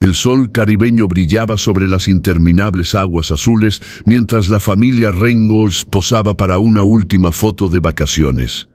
El sol caribeño brillaba sobre las interminables aguas azules mientras la familia Reynolds posaba para una última foto de vacaciones.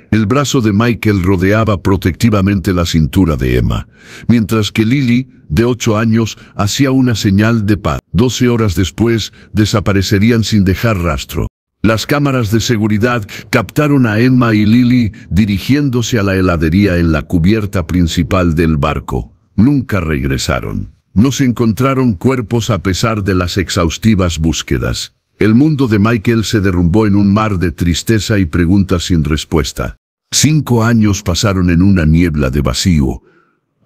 El brazo de Michael rodeaba protectivamente la cintura de Emma, mientras que Lily, de 8 años, hacía una señal de paz. 12 horas después, desaparecerían sin dejar rastro. Las cámaras de seguridad captaron a Emma y Lily dirigiéndose a la heladería en la cubierta principal del barco. Nunca regresaron. No se encontraron cuerpos a pesar de las exhaustivas búsquedas. El mundo de Michael se derrumbó en un mar de tristeza y preguntas sin respuesta. 5 años pasaron en una niebla de vacío,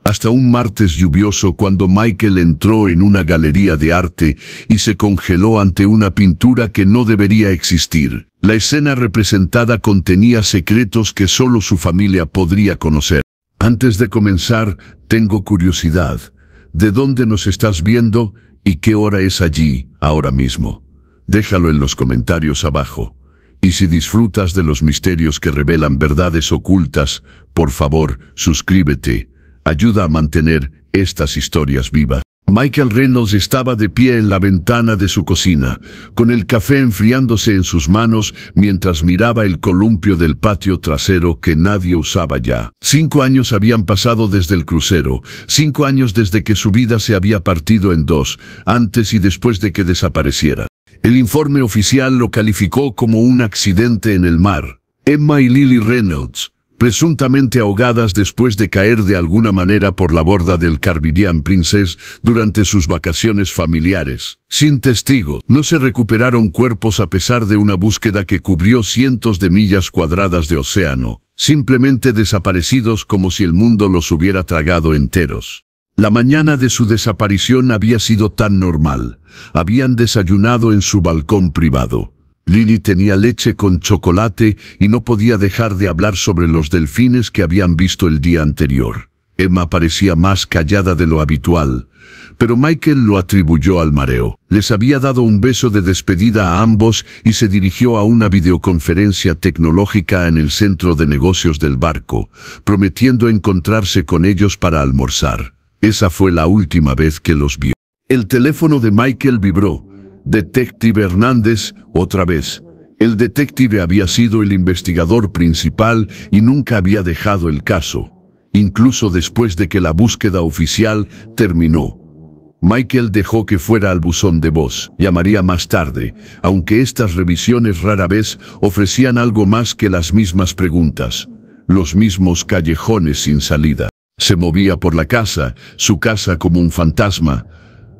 hasta un martes lluvioso cuando Michael entró en una galería de arte y se congeló ante una pintura que no debería existir. La escena representada contenía secretos que solo su familia podría conocer. Antes de comenzar, tengo curiosidad. ¿De dónde nos estás viendo y qué hora es allí, ahora mismo? Déjalo en los comentarios abajo. Y si disfrutas de los misterios que revelan verdades ocultas, por favor, suscríbete. Ayuda a mantener estas historias vivas. Michael Reynolds estaba de pie en la ventana de su cocina, con el café enfriándose en sus manos mientras miraba el columpio del patio trasero que nadie usaba ya. 5 años habían pasado desde el crucero, 5 años desde que su vida se había partido en dos, antes y después de que desapareciera. El informe oficial lo calificó como un accidente en el mar. Emma y Lily Reynolds, presuntamente ahogadas después de caer de alguna manera por la borda del Caribbean Princess durante sus vacaciones familiares. Sin testigos, no se recuperaron cuerpos a pesar de una búsqueda que cubrió cientos de millas cuadradas de océano, simplemente desaparecidos como si el mundo los hubiera tragado enteros. La mañana de su desaparición había sido tan normal. Habían desayunado en su balcón privado. Lily tenía leche con chocolate y no podía dejar de hablar sobre los delfines que habían visto el día anterior. Emma parecía más callada de lo habitual, pero Michael lo atribuyó al mareo. Les había dado un beso de despedida a ambos y se dirigió a una videoconferencia tecnológica en el centro de negocios del barco, prometiendo encontrarse con ellos para almorzar. Esa fue la última vez que los vio. El teléfono de Michael vibró. Detective Hernández, otra vez. El detective había sido el investigador principal y nunca había dejado el caso, incluso después de que la búsqueda oficial terminó. Michael dejó que fuera al buzón de voz. Llamaría más tarde, aunque estas revisiones rara vez ofrecían algo más que las mismas preguntas, los mismos callejones sin salida. Se movía por la casa, su casa como un fantasma.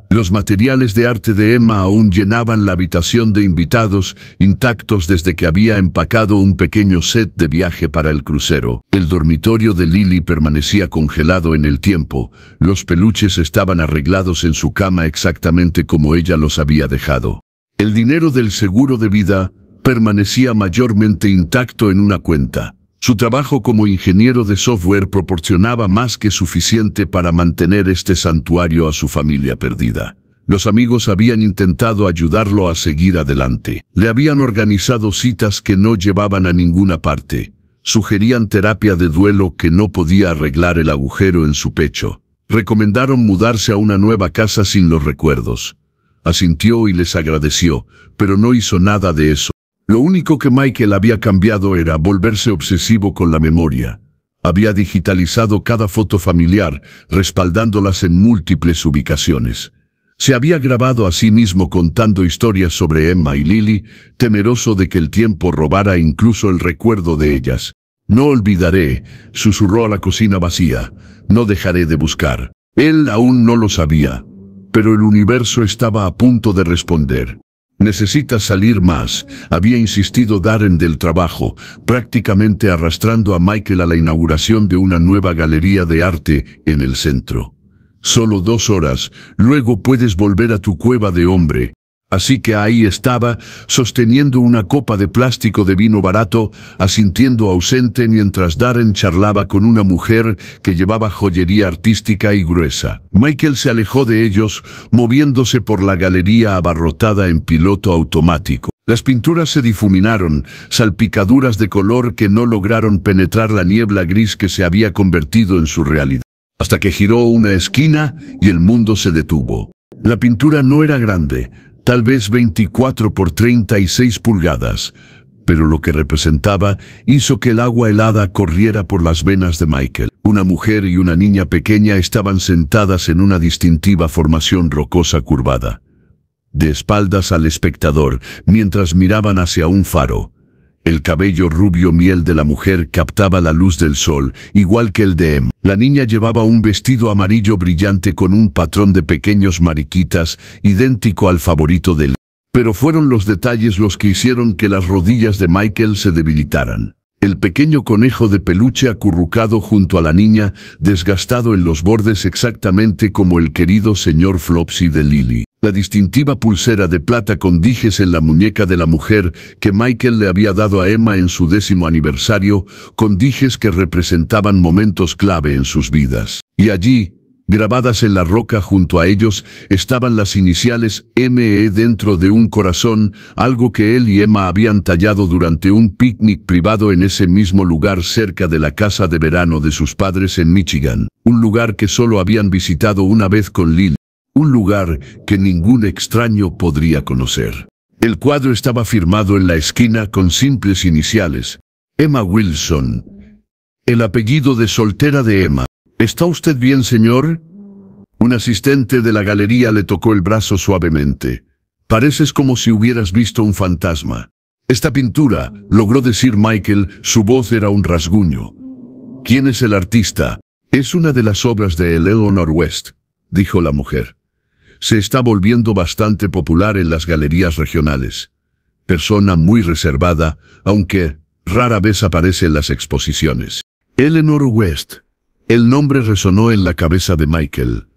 Los materiales de arte de Emma aún llenaban la habitación de invitados, intactos desde que había empacado un pequeño set de viaje para el crucero. El dormitorio de Lily permanecía congelado en el tiempo. Los peluches estaban arreglados en su cama exactamente como ella los había dejado. El dinero del seguro de vida permanecía mayormente intacto en una cuenta. Su trabajo como ingeniero de software proporcionaba más que suficiente para mantener este santuario a su familia perdida. Los amigos habían intentado ayudarlo a seguir adelante. Le habían organizado citas que no llevaban a ninguna parte. Sugerían terapia de duelo que no podía arreglar el agujero en su pecho. Recomendaron mudarse a una nueva casa sin los recuerdos. Asintió y les agradeció, pero no hizo nada de eso. Lo único que Michael había cambiado era volverse obsesivo con la memoria. Había digitalizado cada foto familiar, respaldándolas en múltiples ubicaciones. Se había grabado a sí mismo contando historias sobre Emma y Lily, temeroso de que el tiempo robara incluso el recuerdo de ellas. «No olvidaré», susurró a la cocina vacía. «No dejaré de buscar». Él aún no lo sabía, pero el universo estaba a punto de responder. «Necesitas salir más», había insistido Darren del trabajo, prácticamente arrastrando a Michael a la inauguración de una nueva galería de arte en el centro. «Solo 2 horas, luego puedes volver a tu cueva de hombre». Así que ahí estaba, sosteniendo una copa de plástico de vino barato, asintiendo ausente mientras Darren charlaba con una mujer que llevaba joyería artística y gruesa. Michael se alejó de ellos, moviéndose por la galería abarrotada en piloto automático. Las pinturas se difuminaron, salpicaduras de color que no lograron penetrar la niebla gris que se había convertido en su realidad. hasta que giró una esquina y el mundo se detuvo. La pintura no era grande, tal vez 24 por 36 pulgadas, pero lo que representaba hizo que el agua helada corriera por las venas de Michael. Una mujer y una niña pequeña estaban sentadas en una distintiva formación rocosa curvada, de espaldas al espectador, mientras miraban hacia un faro. El cabello rubio miel de la mujer captaba la luz del sol, igual que el de Emma. La niña llevaba un vestido amarillo brillante con un patrón de pequeños mariquitas, idéntico al favorito de él. Pero fueron los detalles los que hicieron que las rodillas de Michael se debilitaran. El pequeño conejo de peluche acurrucado junto a la niña, desgastado en los bordes exactamente como el querido señor Flopsy de Lily. La distintiva pulsera de plata con dijes en la muñeca de la mujer que Michael le había dado a Emma en su 10º aniversario, con dijes que representaban momentos clave en sus vidas. Y allí, grabadas en la roca junto a ellos, estaban las iniciales ME dentro de un corazón, algo que él y Emma habían tallado durante un picnic privado en ese mismo lugar cerca de la casa de verano de sus padres en Michigan, un lugar que solo habían visitado una vez con Lily. Un lugar que ningún extraño podría conocer. El cuadro estaba firmado en la esquina con simples iniciales. Emma Wilson. El apellido de soltera de Emma. ¿Está usted bien, señor? Un asistente de la galería le tocó el brazo suavemente. Pareces como si hubieras visto un fantasma. Esta pintura, logró decir Michael, su voz era un rasguño. ¿Quién es el artista? Es una de las obras de Eleanor West, dijo la mujer. Se está volviendo bastante popular en las galerías regionales. Persona muy reservada, aunque rara vez aparece en las exposiciones. Eleanor West. El nombre resonó en la cabeza de Michael.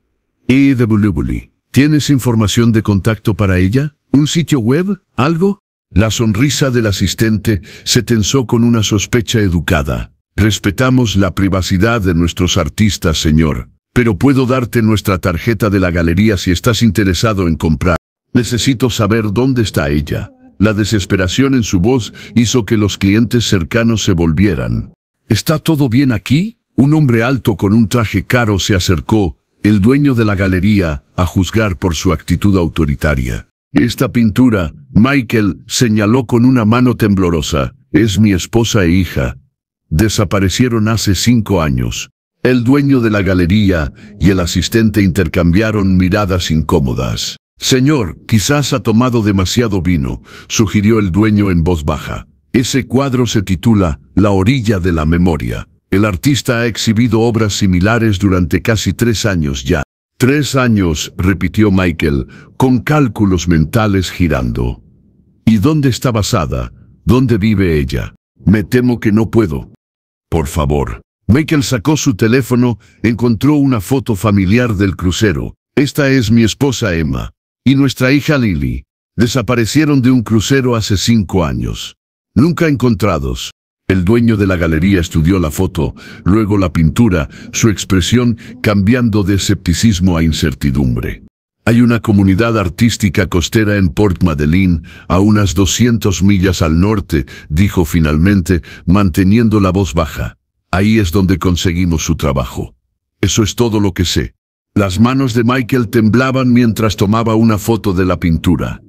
E.W. ¿Tienes información de contacto para ella? ¿Un sitio web? ¿Algo? La sonrisa del asistente se tensó con una sospecha educada. Respetamos la privacidad de nuestros artistas, señor. Pero puedo darte nuestra tarjeta de la galería si estás interesado en comprar. Necesito saber dónde está ella. La desesperación en su voz hizo que los clientes cercanos se volvieran. ¿Está todo bien aquí? Un hombre alto con un traje caro se acercó, el dueño de la galería, a juzgar por su actitud autoritaria. Esta pintura, Michael señaló con una mano temblorosa, es mi esposa e hija. Desaparecieron hace 5 años. El dueño de la galería y el asistente intercambiaron miradas incómodas. Señor, quizás ha tomado demasiado vino, sugirió el dueño en voz baja. Ese cuadro se titula La orilla de la memoria. El artista ha exhibido obras similares durante casi 3 años ya. 3 años, repitió Michael, con cálculos mentales girando. ¿Y dónde está basada? ¿Dónde vive ella? Me temo que no puedo. Por favor. Michael sacó su teléfono, encontró una foto familiar del crucero. Esta es mi esposa Emma. Y nuestra hija Lily. Desaparecieron de un crucero hace 5 años. Nunca encontrados. El dueño de la galería estudió la foto, luego la pintura, su expresión cambiando de escepticismo a incertidumbre. Hay una comunidad artística costera en Port Madeleine, a unas 200 millas al norte, dijo finalmente, manteniendo la voz baja. Ahí es donde conseguimos su trabajo. Eso es todo lo que sé. Las manos de Michael temblaban mientras tomaba una foto de la pintura.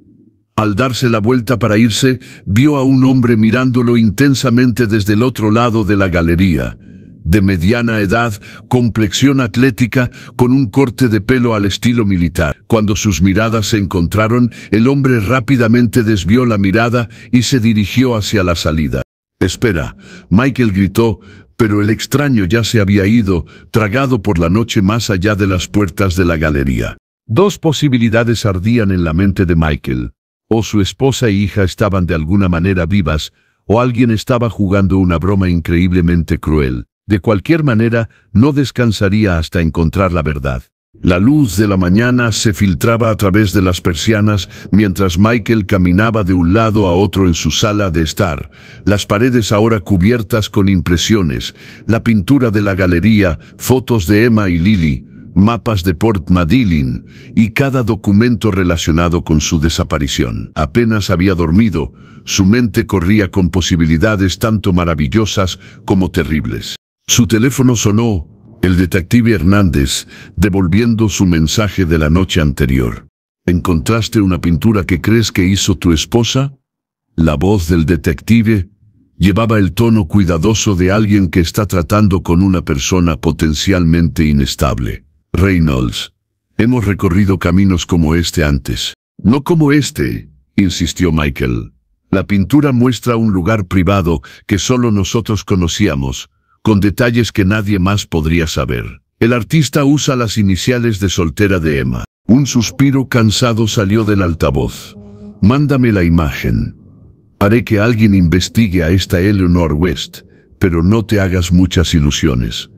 Al darse la vuelta para irse, vio a un hombre mirándolo intensamente desde el otro lado de la galería. De mediana edad, complexión atlética, con un corte de pelo al estilo militar. Cuando sus miradas se encontraron, el hombre rápidamente desvió la mirada y se dirigió hacia la salida. «Espera», Michael gritó, pero el extraño ya se había ido, tragado por la noche más allá de las puertas de la galería. 2 posibilidades ardían en la mente de Michael. O su esposa e hija estaban de alguna manera vivas, o alguien estaba jugando una broma increíblemente cruel. De cualquier manera, no descansaría hasta encontrar la verdad. La luz de la mañana se filtraba a través de las persianas mientras Michael caminaba de un lado a otro en su sala de estar. Las paredes ahora cubiertas con impresiones, la pintura de la galería, fotos de Emma y Lily, mapas de Port Madeleine y cada documento relacionado con su desaparición. Apenas había dormido, su mente corría con posibilidades tanto maravillosas como terribles. Su teléfono sonó. El detective Hernández, devolviendo su mensaje de la noche anterior. ¿Encontraste una pintura que crees que hizo tu esposa? La voz del detective llevaba el tono cuidadoso de alguien que está tratando con una persona potencialmente inestable. Reynolds, hemos recorrido caminos como este antes. No como este, insistió Michael. La pintura muestra un lugar privado que solo nosotros conocíamos, con detalles que nadie más podría saber. El artista usa las iniciales de soltera de Emma. Un suspiro cansado salió del altavoz. Mándame la imagen. Haré que alguien investigue a esta Eleanor West, pero no te hagas muchas ilusiones.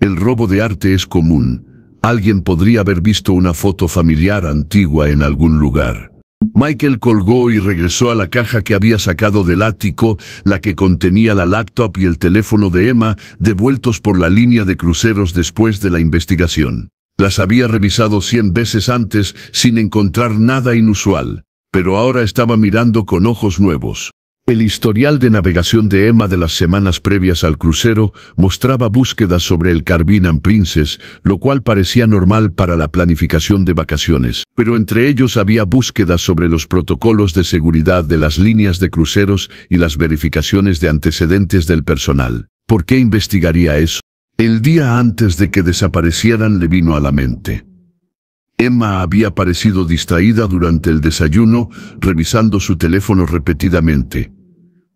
El robo de arte es común. Alguien podría haber visto una foto familiar antigua en algún lugar. Michael colgó y regresó a la caja que había sacado del ático, la que contenía la laptop y el teléfono de Emma, devueltos por la línea de cruceros después de la investigación. Las había revisado 100 veces antes sin encontrar nada inusual, pero ahora estaba mirando con ojos nuevos. El historial de navegación de Emma de las semanas previas al crucero mostraba búsquedas sobre el Caribbean Princess, lo cual parecía normal para la planificación de vacaciones, pero entre ellos había búsquedas sobre los protocolos de seguridad de las líneas de cruceros y las verificaciones de antecedentes del personal. ¿Por qué investigaría eso? El día antes de que desaparecieran le vino a la mente. Emma había parecido distraída durante el desayuno, revisando su teléfono repetidamente.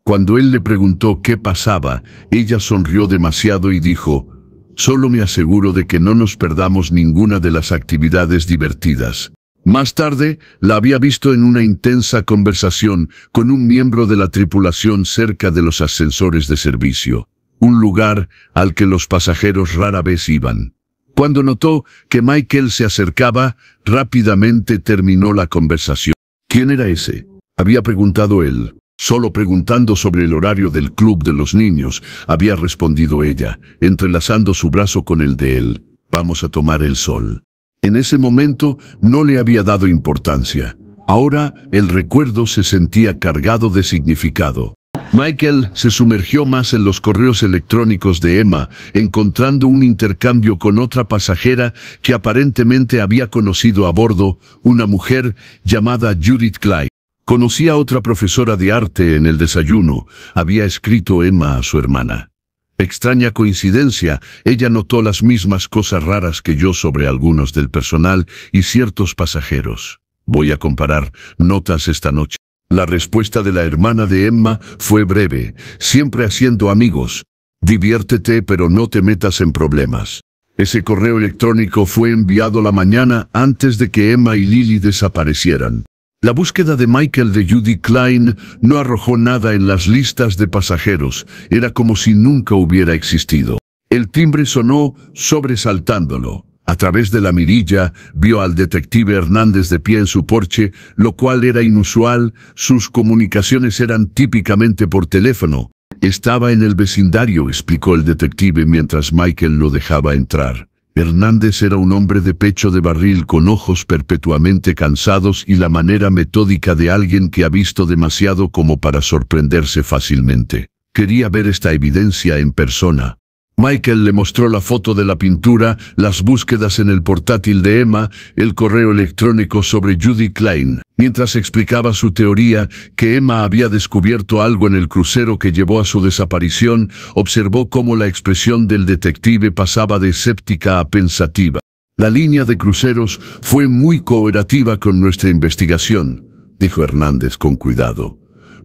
Cuando él le preguntó qué pasaba, ella sonrió demasiado y dijo, «Solo me aseguro de que no nos perdamos ninguna de las actividades divertidas». Más tarde, la había visto en una intensa conversación con un miembro de la tripulación cerca de los ascensores de servicio, un lugar al que los pasajeros rara vez iban. Cuando notó que Michael se acercaba, rápidamente terminó la conversación. «¿Quién era ese?», había preguntado él. «Solo preguntando sobre el horario del club de los niños», había respondido ella, entrelazando su brazo con el de él. «Vamos a tomar el sol». En ese momento no le había dado importancia. Ahora el recuerdo se sentía cargado de significado. Michael se sumergió más en los correos electrónicos de Emma, encontrando un intercambio con otra pasajera que aparentemente había conocido a bordo, una mujer llamada Judith Klein. Conocía a otra profesora de arte en el desayuno, había escrito Emma a su hermana. Extraña coincidencia, ella notó las mismas cosas raras que yo sobre algunos del personal y ciertos pasajeros. Voy a comparar notas esta noche. La respuesta de la hermana de Emma fue breve, siempre haciendo amigos. Diviértete pero no te metas en problemas. Ese correo electrónico fue enviado la mañana antes de que Emma y Lily desaparecieran. La búsqueda de Michael de Judy Klein no arrojó nada en las listas de pasajeros, era como si nunca hubiera existido. El timbre sonó, sobresaltándolo. A través de la mirilla, vio al detective Hernández de pie en su porche, lo cual era inusual, sus comunicaciones eran típicamente por teléfono. Estaba en el vecindario, explicó el detective mientras Michael lo dejaba entrar. Hernández era un hombre de pecho de barril con ojos perpetuamente cansados y la manera metódica de alguien que ha visto demasiado como para sorprenderse fácilmente. Quería ver esta evidencia en persona. Michael le mostró la foto de la pintura, las búsquedas en el portátil de Emma, el correo electrónico sobre Judy Klein. Mientras explicaba su teoría, que Emma había descubierto algo en el crucero que llevó a su desaparición, observó cómo la expresión del detective pasaba de escéptica a pensativa. La línea de cruceros fue muy cooperativa con nuestra investigación, dijo Hernández con cuidado.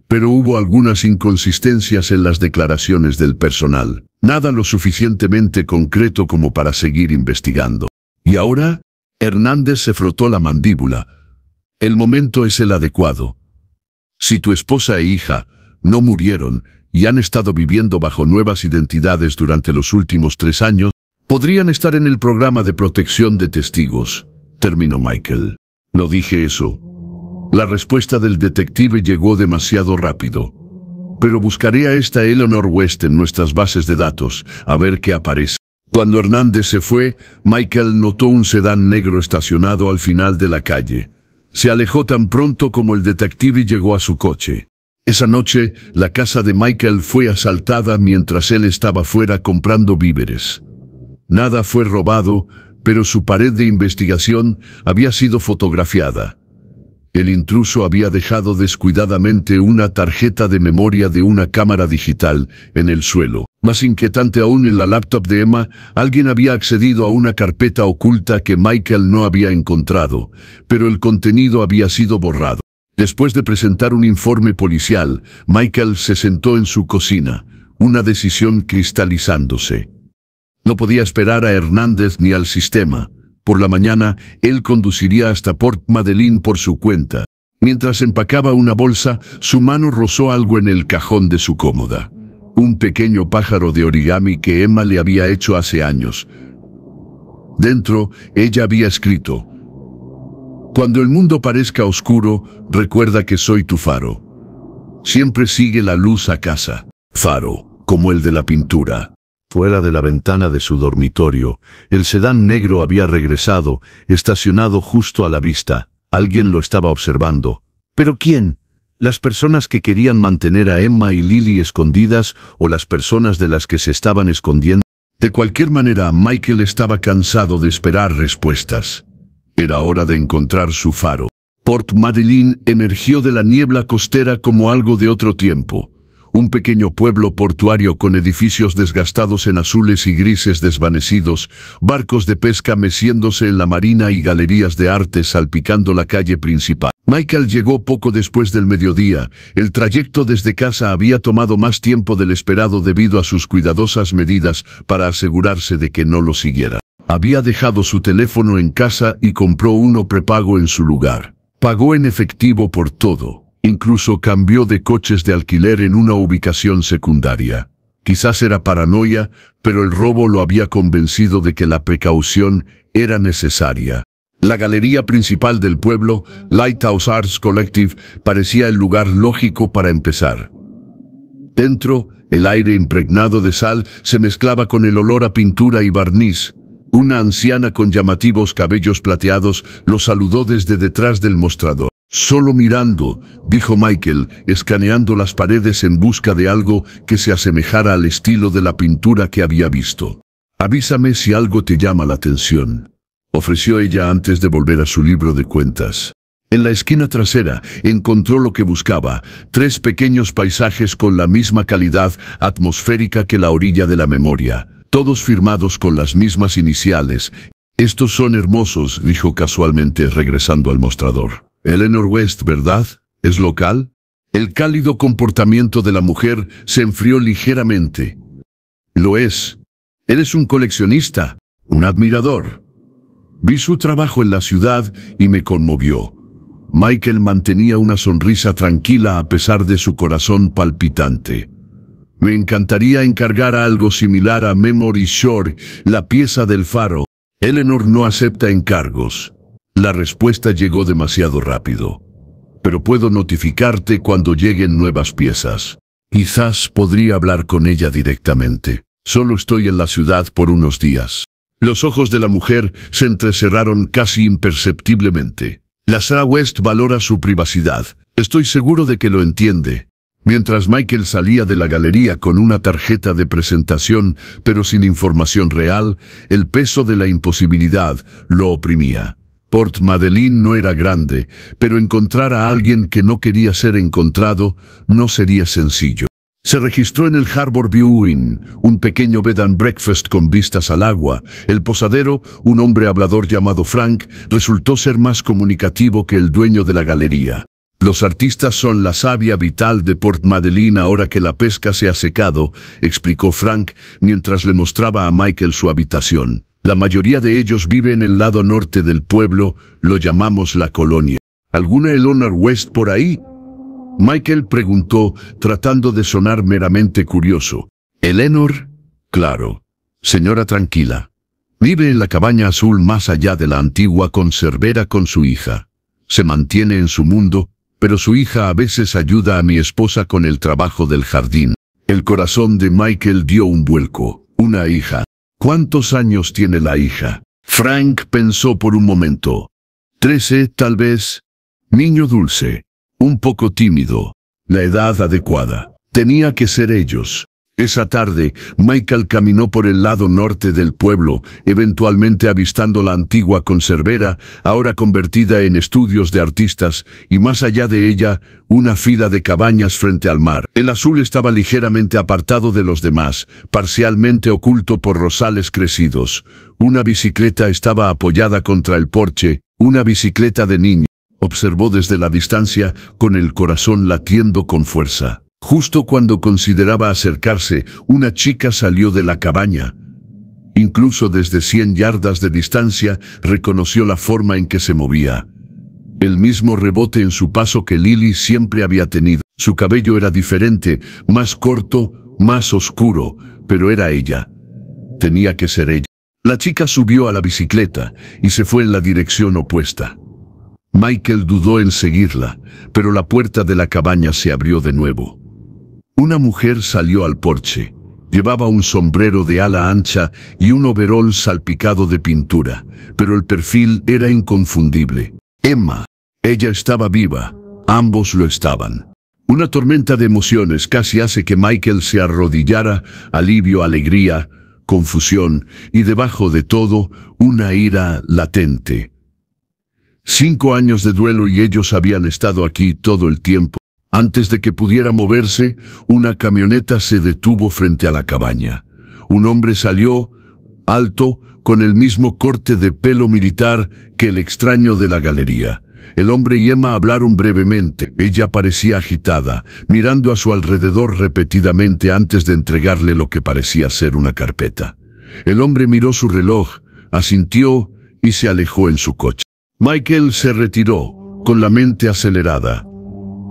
Pero hubo algunas inconsistencias en las declaraciones del personal. Nada lo suficientemente concreto como para seguir investigando. ¿Y ahora? Hernández se frotó la mandíbula. El momento es el adecuado. Si tu esposa e hija no murieron y han estado viviendo bajo nuevas identidades durante los últimos 3 años, podrían estar en el programa de protección de testigos, terminó Michael. No dije eso. La respuesta del detective llegó demasiado rápido. Pero buscaré a esta Eleanor West en nuestras bases de datos, a ver qué aparece. Cuando Hernández se fue, Michael notó un sedán negro estacionado al final de la calle. Se alejó tan pronto como el detective llegó a su coche. Esa noche, la casa de Michael fue asaltada mientras él estaba fuera comprando víveres. Nada fue robado, pero su pared de investigación había sido fotografiada. El intruso había dejado descuidadamente una tarjeta de memoria de una cámara digital en el suelo. Más inquietante aún, en la laptop de Emma, alguien había accedido a una carpeta oculta que Michael no había encontrado, pero el contenido había sido borrado. Después de presentar un informe policial, Michael se sentó en su cocina, una decisión cristalizándose. No podía esperar a Hernández ni al sistema. Por la mañana, él conduciría hasta Port Madeleine por su cuenta. Mientras empacaba una bolsa, su mano rozó algo en el cajón de su cómoda. Un pequeño pájaro de origami que Emma le había hecho hace años. Dentro, ella había escrito: «Cuando el mundo parezca oscuro, recuerda que soy tu faro. Siempre sigue la luz a casa». Faro, como el de la pintura. Fuera de la ventana de su dormitorio, el sedán negro había regresado, estacionado justo a la vista. Alguien lo estaba observando. ¿Pero quién? ¿Las personas que querían mantener a Emma y Lily escondidas o las personas de las que se estaban escondiendo? De cualquier manera, Michael estaba cansado de esperar respuestas. Era hora de encontrar su faro. Port Madeleine emergió de la niebla costera como algo de otro tiempo. Un pequeño pueblo portuario con edificios desgastados en azules y grises desvanecidos, barcos de pesca meciéndose en la marina y galerías de arte salpicando la calle principal. Michael llegó poco después del mediodía. El trayecto desde casa había tomado más tiempo del esperado debido a sus cuidadosas medidas para asegurarse de que no lo siguiera. Había dejado su teléfono en casa y compró uno prepago en su lugar. Pagó en efectivo por todo. Incluso cambió de coches de alquiler en una ubicación secundaria. Quizás era paranoia, pero el robo lo había convencido de que la precaución era necesaria. La galería principal del pueblo, Lighthouse Arts Collective, parecía el lugar lógico para empezar. Dentro, el aire impregnado de sal se mezclaba con el olor a pintura y barniz. Una anciana con llamativos cabellos plateados lo saludó desde detrás del mostrador. «Solo mirando», dijo Michael, escaneando las paredes en busca de algo que se asemejara al estilo de la pintura que había visto. «Avísame si algo te llama la atención», ofreció ella antes de volver a su libro de cuentas. En la esquina trasera encontró lo que buscaba: 3 pequeños paisajes con la misma calidad atmosférica que la orilla de la memoria, todos firmados con las mismas iniciales. «Estos son hermosos», dijo casualmente regresando al mostrador. «Eleanor West, ¿verdad? ¿Es local?» El cálido comportamiento de la mujer se enfrió ligeramente. «Lo es. Eres un coleccionista, un admirador». Vi su trabajo en la ciudad y me conmovió. Michael mantenía una sonrisa tranquila a pesar de su corazón palpitante. «Me encantaría encargar algo similar a Memory Shore, la pieza del faro». «Eleanor no acepta encargos». La respuesta llegó demasiado rápido. «Pero puedo notificarte cuando lleguen nuevas piezas. Quizás podría hablar con ella directamente. Solo estoy en la ciudad por unos días». Los ojos de la mujer se entrecerraron casi imperceptiblemente. «La Sarah West valora su privacidad. Estoy seguro de que lo entiende». Mientras Michael salía de la galería con una tarjeta de presentación, pero sin información real, el peso de la imposibilidad lo oprimía. Port Madeleine no era grande, pero encontrar a alguien que no quería ser encontrado no sería sencillo. Se registró en el Harbor View Inn, un pequeño bed and breakfast con vistas al agua. El posadero, un hombre hablador llamado Frank, resultó ser más comunicativo que el dueño de la galería. «Los artistas son la savia vital de Port Madeleine ahora que la pesca se ha secado», explicó Frank mientras le mostraba a Michael su habitación. «La mayoría de ellos vive en el lado norte del pueblo, lo llamamos la colonia». «¿Alguna Eleanor West por ahí?», Michael preguntó, tratando de sonar meramente curioso. «¿Eleanor?» «Claro. Señora tranquila. Vive en la cabaña azul más allá de la antigua conservera con su hija. Se mantiene en su mundo, pero su hija a veces ayuda a mi esposa con el trabajo del jardín». El corazón de Michael dio un vuelco. «Una hija. ¿Cuántos años tiene la hija?». Frank pensó por un momento. 13, tal vez. Niño dulce. Un poco tímido. La edad adecuada. Tenía que ser ellos. Esa tarde, Michael caminó por el lado norte del pueblo, eventualmente avistando la antigua conservera, ahora convertida en estudios de artistas, y más allá de ella, una fila de cabañas frente al mar. El azul estaba ligeramente apartado de los demás, parcialmente oculto por rosales crecidos. Una bicicleta estaba apoyada contra el porche, una bicicleta de niño. Observó desde la distancia, con el corazón latiendo con fuerza. Justo cuando consideraba acercarse, una chica salió de la cabaña. Incluso desde 100 yardas de distancia, reconoció la forma en que se movía. El mismo rebote en su paso que Lily siempre había tenido. Su cabello era diferente, más corto, más oscuro, pero era ella. Tenía que ser ella. La chica subió a la bicicleta y se fue en la dirección opuesta. Michael dudó en seguirla, pero la puerta de la cabaña se abrió de nuevo. Una mujer salió al porche. Llevaba un sombrero de ala ancha y un overol salpicado de pintura, pero el perfil era inconfundible. Emma. Ella estaba viva. Ambos lo estaban. Una tormenta de emociones casi hace que Michael se arrodillara, alivio, alegría, confusión y debajo de todo, una ira latente. 5 años de duelo y ellos habían estado aquí todo el tiempo. Antes de que pudiera moverse, una camioneta se detuvo frente a la cabaña. Un hombre salió, alto, con el mismo corte de pelo militar que el extraño de la galería. El hombre y Emma hablaron brevemente. Ella parecía agitada, mirando a su alrededor repetidamente antes de entregarle lo que parecía ser una carpeta. El hombre miró su reloj, asintió y se alejó en su coche. Michael se retiró, con la mente acelerada.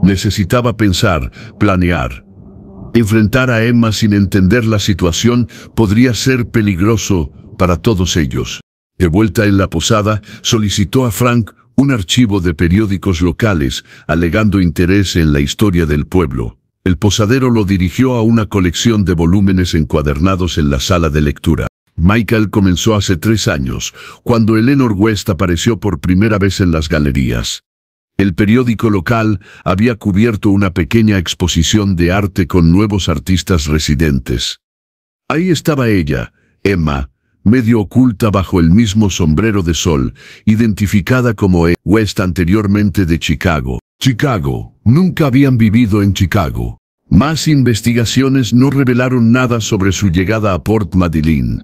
Necesitaba pensar, planear. Enfrentar a Emma sin entender la situación podría ser peligroso para todos ellos. De vuelta en la posada, solicitó a Frank un archivo de periódicos locales, alegando interés en la historia del pueblo. El posadero lo dirigió a una colección de volúmenes encuadernados en la sala de lectura. Michael comenzó hace 3 años, cuando Eleanor West apareció por primera vez en las galerías. El periódico local había cubierto una pequeña exposición de arte con nuevos artistas residentes. Ahí estaba ella, Emma, medio oculta bajo el mismo sombrero de sol, identificada como West anteriormente de Chicago. Nunca habían vivido en Chicago. Más investigaciones no revelaron nada sobre su llegada a Port Madeline.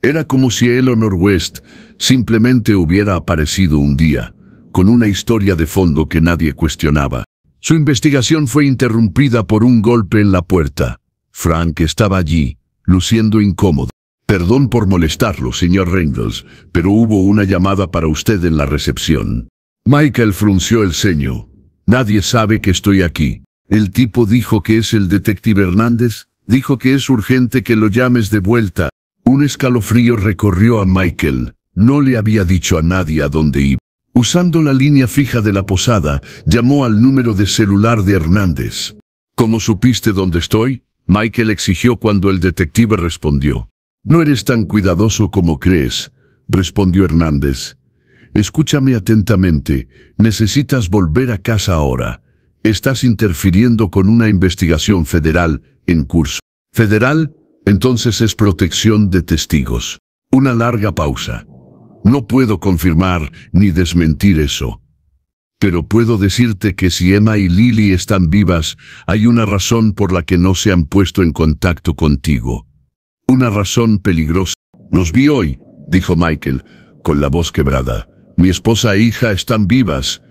Era como si Eleanor West simplemente hubiera aparecido un día, con una historia de fondo que nadie cuestionaba. Su investigación fue interrumpida por un golpe en la puerta. Frank estaba allí, luciendo incómodo. Perdón por molestarlo, señor Reynolds, pero hubo una llamada para usted en la recepción. Michael frunció el ceño. Nadie sabe que estoy aquí. El tipo dijo que es el detective Hernández. Dijo que es urgente que lo llames de vuelta. Un escalofrío recorrió a Michael. No le había dicho a nadie a dónde iba. Usando la línea fija de la posada, llamó al número de celular de Hernández. ¿Cómo supiste dónde estoy? Michael exigió cuando el detective respondió. No eres tan cuidadoso como crees, respondió Hernández. Escúchame atentamente. Necesitas volver a casa ahora. Estás interfiriendo con una investigación federal en curso. ¿Federal? Entonces es protección de testigos. Una larga pausa. No puedo confirmar ni desmentir eso. Pero puedo decirte que si Emma y Lily están vivas, hay una razón por la que no se han puesto en contacto contigo. Una razón peligrosa. Los vi hoy, dijo Michael, con la voz quebrada. Mi esposa e hija están vivas,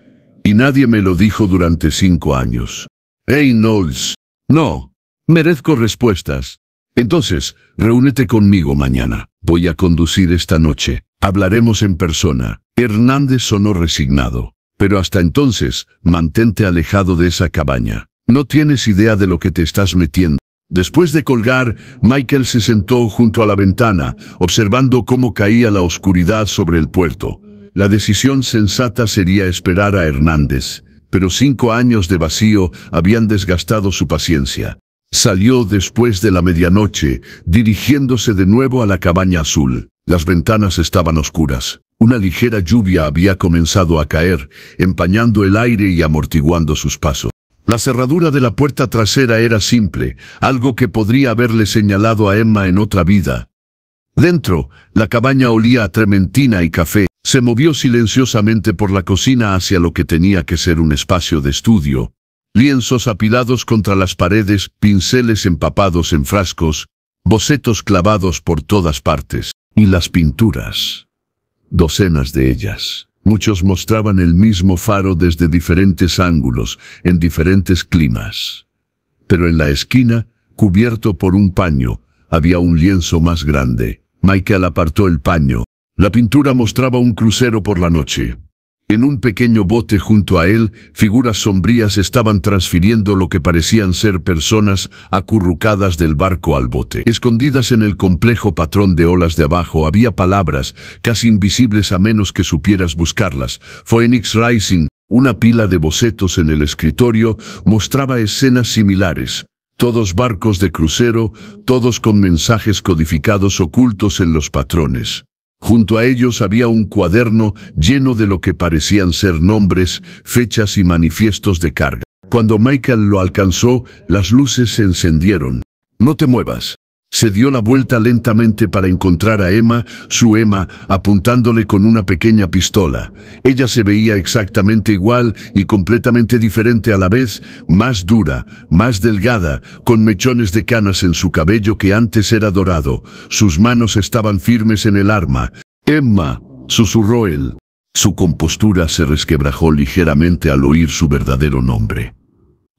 y nadie me lo dijo durante 5 años. Hey, Knowles. No. Merezco respuestas. Entonces, reúnete conmigo mañana. Voy a conducir esta noche. Hablaremos en persona. Hernández sonó resignado. Pero hasta entonces, mantente alejado de esa cabaña. No tienes idea de lo que te estás metiendo. Después de colgar, Michael se sentó junto a la ventana, observando cómo caía la oscuridad sobre el puerto. La decisión sensata sería esperar a Hernández, pero 5 años de vacío habían desgastado su paciencia. Salió después de la medianoche, dirigiéndose de nuevo a la cabaña azul. Las ventanas estaban oscuras. Una ligera lluvia había comenzado a caer, empañando el aire y amortiguando sus pasos. La cerradura de la puerta trasera era simple, algo que podría haberle señalado a Emma en otra vida. Dentro, la cabaña olía a trementina y café. Se movió silenciosamente por la cocina hacia lo que tenía que ser un espacio de estudio. Lienzos apilados contra las paredes, pinceles empapados en frascos, bocetos clavados por todas partes. Y las pinturas. Docenas de ellas. Muchos mostraban el mismo faro desde diferentes ángulos, en diferentes climas. Pero en la esquina, cubierto por un paño, había un lienzo más grande. Michael apartó el paño. La pintura mostraba un crucero por la noche. En un pequeño bote junto a él, figuras sombrías estaban transfiriendo lo que parecían ser personas acurrucadas del barco al bote. Escondidas en el complejo patrón de olas de abajo había palabras, casi invisibles a menos que supieras buscarlas. Phoenix Rising, una pila de bocetos en el escritorio, mostraba escenas similares. Todos barcos de crucero, todos con mensajes codificados ocultos en los patrones. Junto a ellos había un cuaderno lleno de lo que parecían ser nombres, fechas y manifiestos de carga. Cuando Michael lo alcanzó, las luces se encendieron. «No te muevas». Se dio la vuelta lentamente para encontrar a Emma, su Emma, apuntándole con una pequeña pistola. Ella se veía exactamente igual y completamente diferente a la vez, más dura, más delgada, con mechones de canas en su cabello que antes era dorado. Sus manos estaban firmes en el arma. «Emma», susurró él. Su compostura se resquebrajó ligeramente al oír su verdadero nombre.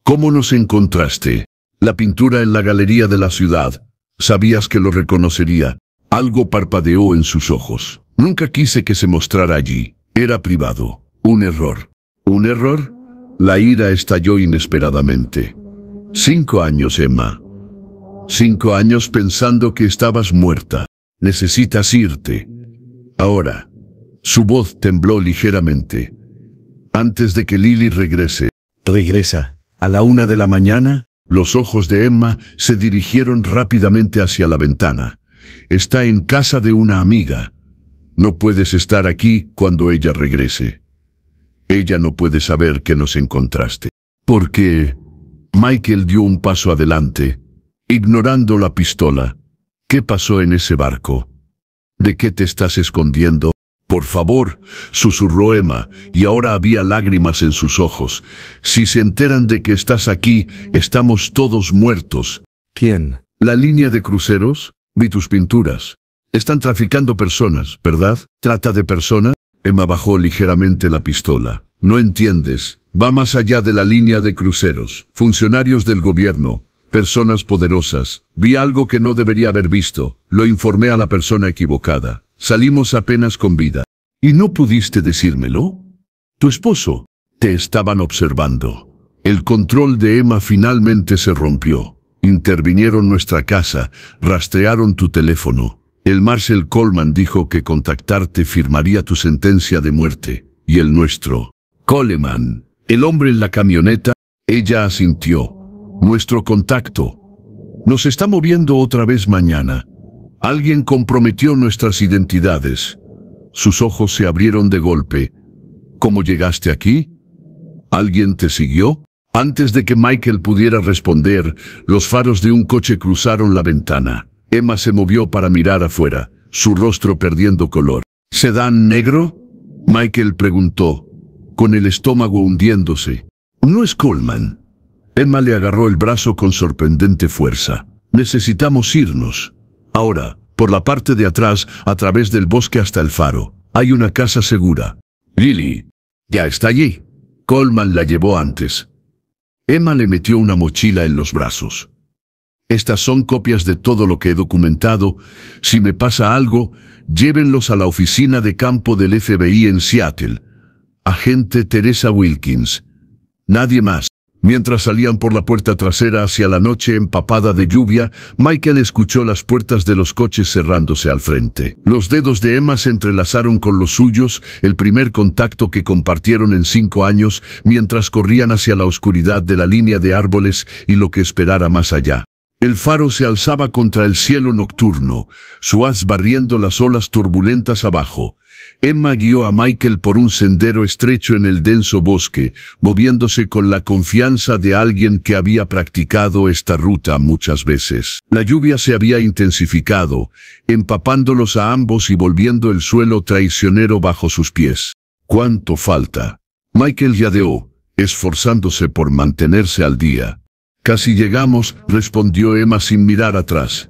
«¿Cómo nos encontraste?» «La pintura en la galería de la ciudad». «¿Sabías que lo reconocería?» Algo parpadeó en sus ojos. «Nunca quise que se mostrara allí. Era privado. Un error». «¿Un error?» La ira estalló inesperadamente. 5 años, Emma. 5 años pensando que estabas muerta. Necesitas irte. Ahora». Su voz tembló ligeramente. «Antes de que Lily regrese». «¿Regresa a la 1 de la mañana?» Los ojos de Emma se dirigieron rápidamente hacia la ventana. «Está en casa de una amiga. No puedes estar aquí cuando ella regrese. Ella no puede saber que nos encontraste». «¿Por qué?» Michael dio un paso adelante, ignorando la pistola. «¿Qué pasó en ese barco? ¿De qué te estás escondiendo?» «Por favor», susurró Emma, y ahora había lágrimas en sus ojos. «Si se enteran de que estás aquí, estamos todos muertos». «¿Quién?» «La línea de cruceros. Vi tus pinturas. Están traficando personas, ¿verdad?» «¿Trata de personas?» Emma bajó ligeramente la pistola. «No entiendes. Va más allá de la línea de cruceros. Funcionarios del gobierno. Personas poderosas. Vi algo que no debería haber visto. Lo informé a la persona equivocada. Salimos apenas con vida». «¿Y no pudiste decírmelo?» «Tu esposo». «Te estaban observando». El control de Emma finalmente se rompió. «Intervinieron nuestra casa, rastrearon tu teléfono. El Marshal Coleman dijo que contactarte firmaría tu sentencia de muerte. Y el nuestro». «Coleman, el hombre en la camioneta». Ella asintió. «Nuestro contacto. Nos está moviendo otra vez mañana. Alguien comprometió nuestras identidades». Sus ojos se abrieron de golpe. «¿Cómo llegaste aquí? ¿Alguien te siguió?» Antes de que Michael pudiera responder, los faros de un coche cruzaron la ventana. Emma se movió para mirar afuera, su rostro perdiendo color. «¿Sedán negro?» Michael preguntó, con el estómago hundiéndose. «No es Coleman». Emma le agarró el brazo con sorprendente fuerza. «Necesitamos irnos. Ahora, por la parte de atrás, a través del bosque hasta el faro. Hay una casa segura». «Lily. Ya está allí». Coleman la llevó antes. Emma le metió una mochila en los brazos. «Estas son copias de todo lo que he documentado. Si me pasa algo, llévenlos a la oficina de campo del FBI en Seattle. Agente Teresa Wilkins. Nadie más». Mientras salían por la puerta trasera hacia la noche empapada de lluvia, Michael escuchó las puertas de los coches cerrándose al frente. Los dedos de Emma se entrelazaron con los suyos, el primer contacto que compartieron en 5 años, mientras corrían hacia la oscuridad de la línea de árboles y lo que esperara más allá. El faro se alzaba contra el cielo nocturno, su haz barriendo las olas turbulentas abajo. Emma guió a Michael por un sendero estrecho en el denso bosque, moviéndose con la confianza de alguien que había practicado esta ruta muchas veces. La lluvia se había intensificado, empapándolos a ambos y volviendo el suelo traicionero bajo sus pies. ¿Cuánto falta? Michael yadeó, esforzándose por mantenerse al día. Casi llegamos, respondió Emma sin mirar atrás.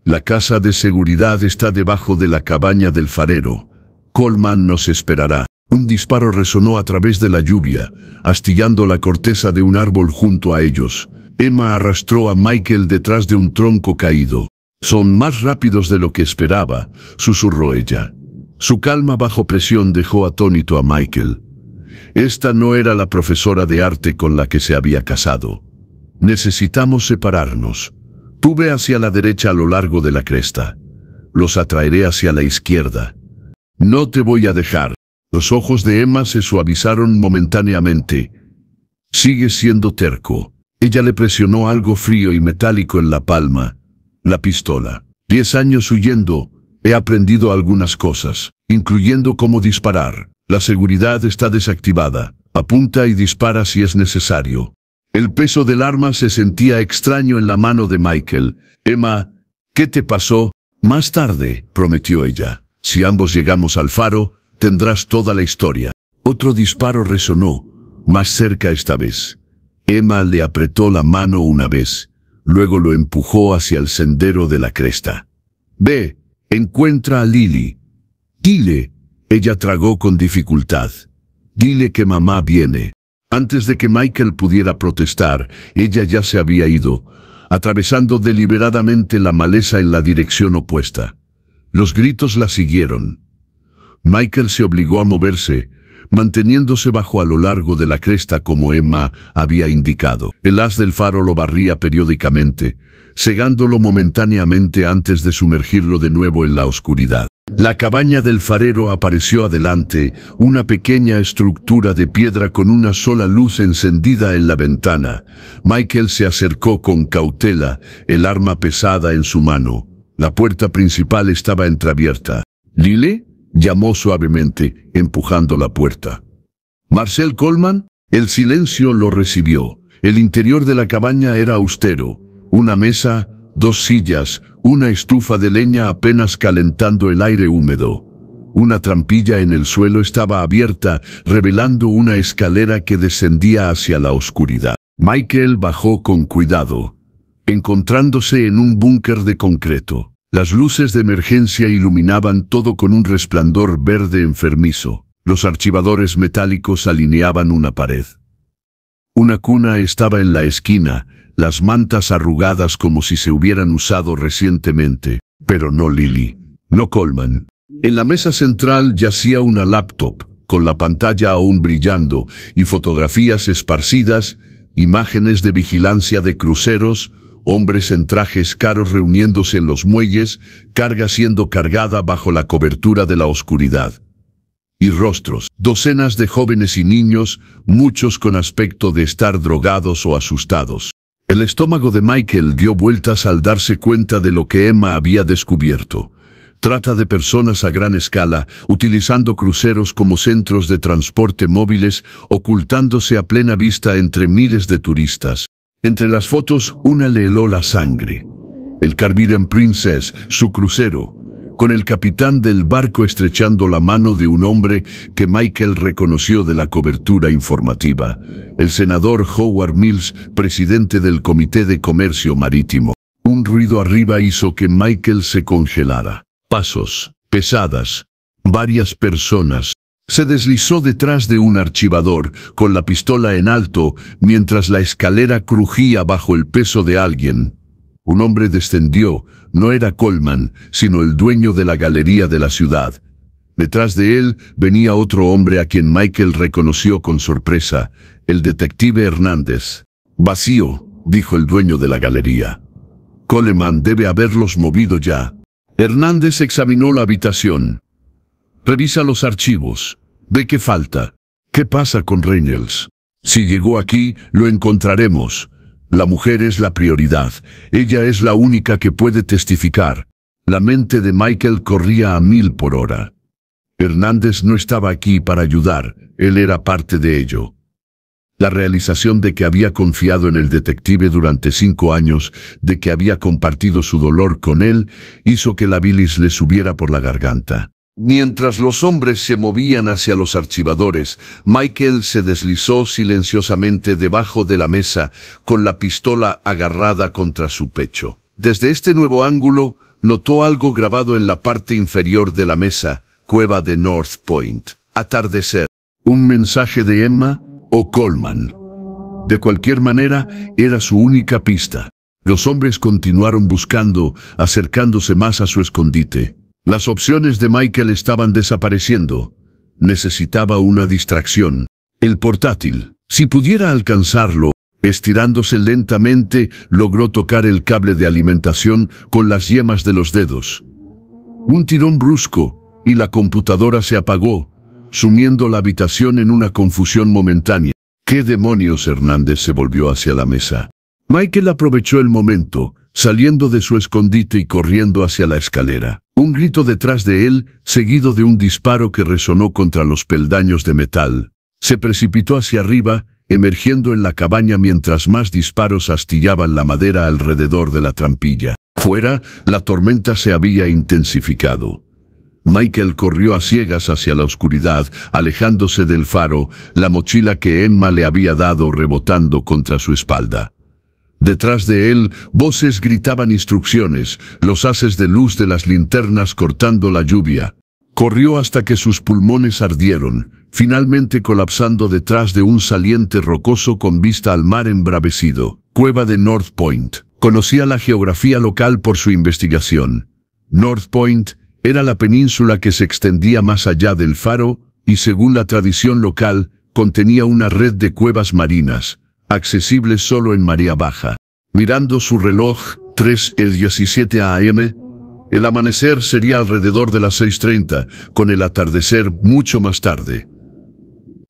La casa de seguridad está debajo de la cabaña del farero. Coleman nos esperará. Un disparo resonó a través de la lluvia, astillando la corteza de un árbol junto a ellos. Emma arrastró a Michael detrás de un tronco caído. «Son más rápidos de lo que esperaba», susurró ella. Su calma bajo presión dejó atónito a Michael. Esta no era la profesora de arte con la que se había casado. «Necesitamos separarnos. Tú ve hacia la derecha a lo largo de la cresta. Los atraeré hacia la izquierda. No te voy a dejar». Los ojos de Emma se suavizaron momentáneamente. «Sigues siendo terco». Ella le presionó algo frío y metálico en la palma. La pistola. 10 años huyendo, he aprendido algunas cosas, incluyendo cómo disparar. La seguridad está desactivada. Apunta y dispara si es necesario. El peso del arma se sentía extraño en la mano de Michael. «Emma, ¿qué te pasó?» «Más tarde», prometió ella. «Si ambos llegamos al faro, tendrás toda la historia». Otro disparo resonó, más cerca esta vez. Emma le apretó la mano una vez, luego lo empujó hacia el sendero de la cresta. «Ve, encuentra a Lily. Dile», ella tragó con dificultad. «Dile que mamá viene». Antes de que Michael pudiera protestar, ella ya se había ido, atravesando deliberadamente la maleza en la dirección opuesta. Los gritos la siguieron. Michael se obligó a moverse, manteniéndose bajo a lo largo de la cresta como Emma había indicado. El haz del faro lo barría periódicamente, cegándolo momentáneamente antes de sumergirlo de nuevo en la oscuridad. La cabaña del farero apareció adelante, una pequeña estructura de piedra con una sola luz encendida en la ventana. Michael se acercó con cautela, el arma pesada en su mano. La puerta principal estaba entreabierta. «¿Lily?», llamó suavemente, empujando la puerta. «¿Marcel Coleman?». El silencio lo recibió. El interior de la cabaña era austero. Una mesa, 2 sillas, una estufa de leña apenas calentando el aire húmedo. Una trampilla en el suelo estaba abierta, revelando una escalera que descendía hacia la oscuridad. Michael bajó con cuidado, encontrándose en un búnker de concreto. Las luces de emergencia iluminaban todo con un resplandor verde enfermizo. Los archivadores metálicos alineaban una pared. Una cuna estaba en la esquina, las mantas arrugadas como si se hubieran usado recientemente. Pero no Lily, no Coleman. En la mesa central yacía una laptop, con la pantalla aún brillando, y fotografías esparcidas, imágenes de vigilancia de cruceros, hombres en trajes caros reuniéndose en los muelles, carga siendo cargada bajo la cobertura de la oscuridad. Y rostros, docenas de jóvenes y niños, muchos con aspecto de estar drogados o asustados. El estómago de Michael dio vueltas al darse cuenta de lo que Emma había descubierto. Trata de personas a gran escala, utilizando cruceros como centros de transporte móviles, ocultándose a plena vista entre miles de turistas. Entre las fotos, una le heló la sangre. El Caribbean Princess, su crucero, con el capitán del barco estrechando la mano de un hombre que Michael reconoció de la cobertura informativa, el senador Howard Mills, presidente del Comité de Comercio Marítimo. Un ruido arriba hizo que Michael se congelara. Pasos, pesadas, varias personas. Se deslizó detrás de un archivador, con la pistola en alto, mientras la escalera crujía bajo el peso de alguien. Un hombre descendió, no era Coleman, sino el dueño de la galería de la ciudad. Detrás de él venía otro hombre a quien Michael reconoció con sorpresa, el detective Hernández. «Vacío», dijo el dueño de la galería. «Coleman debe haberlos movido ya». Hernández examinó la habitación. «Revisa los archivos. ¿De qué falta? ¿Qué pasa con Reynolds? Si llegó aquí, lo encontraremos. La mujer es la prioridad. Ella es la única que puede testificar». La mente de Michael corría a 1000 por hora. Hernández no estaba aquí para ayudar, él era parte de ello. La realización de que había confiado en el detective durante 5 años, de que había compartido su dolor con él, hizo que la bilis le subiera por la garganta. Mientras los hombres se movían hacia los archivadores, Michael se deslizó silenciosamente debajo de la mesa, con la pistola agarrada contra su pecho. Desde este nuevo ángulo, notó algo grabado en la parte inferior de la mesa: Cueva de North Point. Atardecer. ¿Un mensaje de Emma o Coleman? De cualquier manera, era su única pista. Los hombres continuaron buscando, acercándose más a su escondite. Las opciones de Michael estaban desapareciendo. Necesitaba una distracción. El portátil. Si pudiera alcanzarlo, estirándose lentamente, logró tocar el cable de alimentación con las yemas de los dedos. Un tirón brusco, y la computadora se apagó, sumiendo la habitación en una confusión momentánea. ¿Qué demonios? Hernández se volvió hacia la mesa. Michael aprovechó el momento, saliendo de su escondite y corriendo hacia la escalera. Un grito detrás de él, seguido de un disparo que resonó contra los peldaños de metal. Se precipitó hacia arriba, emergiendo en la cabaña mientras más disparos astillaban la madera alrededor de la trampilla. Fuera, la tormenta se había intensificado. Michael corrió a ciegas hacia la oscuridad, alejándose del faro, la mochila que Emma le había dado rebotando contra su espalda. Detrás de él, voces gritaban instrucciones, los haces de luz de las linternas cortando la lluvia. Corrió hasta que sus pulmones ardieron, finalmente colapsando detrás de un saliente rocoso con vista al mar embravecido. Cueva de North Point. Conocía la geografía local por su investigación. North Point era la península que se extendía más allá del faro, y según la tradición local, contenía una red de cuevas marinas, accesibles solo en marea baja. Mirando su reloj, 3:17 AM, el amanecer sería alrededor de las 6:30, con el atardecer mucho más tarde.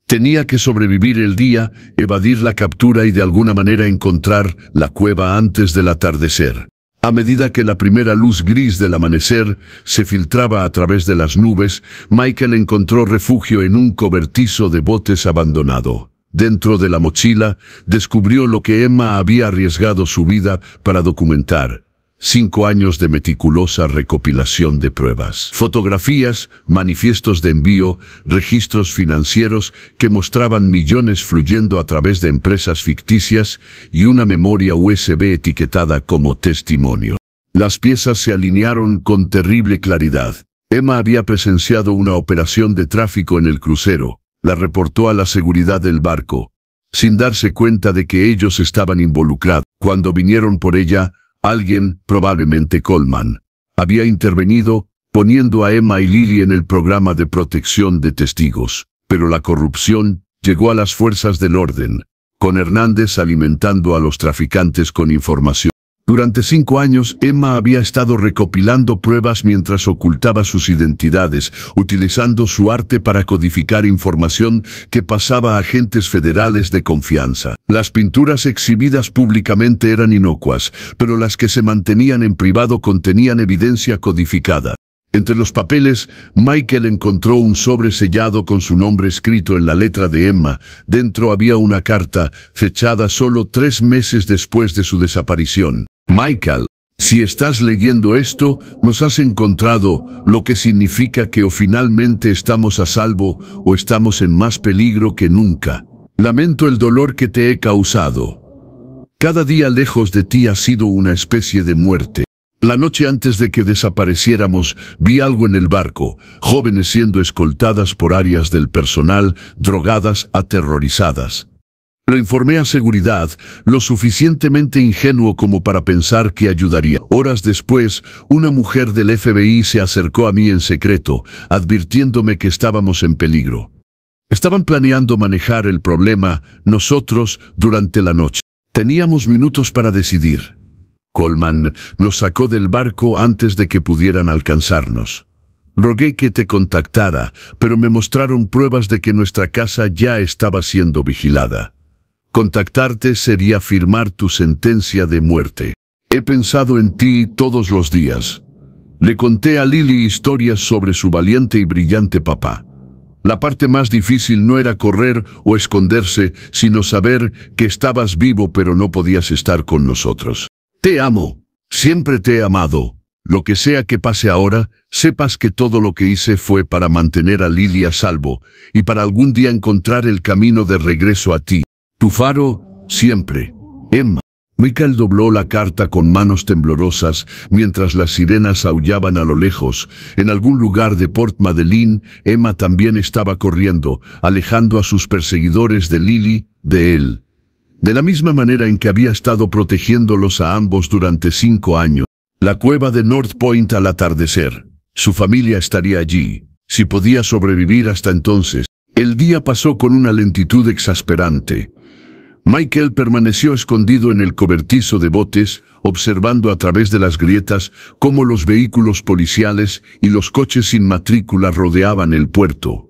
Tenía que sobrevivir el día, evadir la captura y de alguna manera encontrar la cueva antes del atardecer. A medida que la primera luz gris del amanecer se filtraba a través de las nubes, Michael encontró refugio en un cobertizo de botes abandonado. Dentro de la mochila, descubrió lo que Emma había arriesgado su vida para documentar: 5 años de meticulosa recopilación de pruebas. Fotografías, manifiestos de envío, registros financieros que mostraban millones fluyendo a través de empresas ficticias y una memoria USB etiquetada como testimonio. Las piezas se alinearon con terrible claridad. Emma había presenciado una operación de tráfico en el crucero. La reportó a la seguridad del barco, sin darse cuenta de que ellos estaban involucrados. Cuando vinieron por ella, alguien, probablemente Coleman, había intervenido, poniendo a Emma y Lily en el programa de protección de testigos. Pero la corrupción llegó a las fuerzas del orden, con Hernández alimentando a los traficantes con información. Durante 5 años, Emma había estado recopilando pruebas mientras ocultaba sus identidades, utilizando su arte para codificar información que pasaba a agentes federales de confianza. Las pinturas exhibidas públicamente eran inocuas, pero las que se mantenían en privado contenían evidencia codificada. Entre los papeles, Michael encontró un sobre sellado con su nombre escrito en la letra de Emma. Dentro había una carta, fechada solo 3 meses después de su desaparición. Michael, si estás leyendo esto, nos has encontrado, lo que significa que o finalmente estamos a salvo, o estamos en más peligro que nunca. Lamento el dolor que te he causado. Cada día lejos de ti ha sido una especie de muerte. La noche antes de que desapareciéramos, vi algo en el barco, jóvenes siendo escoltadas por áreas del personal, drogadas, aterrorizadas. Lo informé a seguridad, lo suficientemente ingenuo como para pensar que ayudaría. Horas después, una mujer del FBI se acercó a mí en secreto, advirtiéndome que estábamos en peligro. Estaban planeando manejar el problema, nosotros, durante la noche. Teníamos minutos para decidir. Coleman nos sacó del barco antes de que pudieran alcanzarnos. Rogué que te contactara, pero me mostraron pruebas de que nuestra casa ya estaba siendo vigilada. Contactarte sería firmar tu sentencia de muerte. He pensado en ti todos los días. Le conté a Lily historias sobre su valiente y brillante papá. La parte más difícil no era correr o esconderse, sino saber que estabas vivo pero no podías estar con nosotros. Te amo. Siempre te he amado. Lo que sea que pase ahora, sepas que todo lo que hice fue para mantener a Lily a salvo y para algún día encontrar el camino de regreso a ti. Tu faro, siempre. Emma. Michael dobló la carta con manos temblorosas mientras las sirenas aullaban a lo lejos. En algún lugar de Port Madeleine, Emma también estaba corriendo, alejando a sus perseguidores de Lily, de él. De la misma manera en que había estado protegiéndolos a ambos durante 5 años. La cueva de North Point al atardecer. Su familia estaría allí, si podía sobrevivir hasta entonces. El día pasó con una lentitud exasperante. Michael permaneció escondido en el cobertizo de botes, observando a través de las grietas cómo los vehículos policiales y los coches sin matrícula rodeaban el puerto.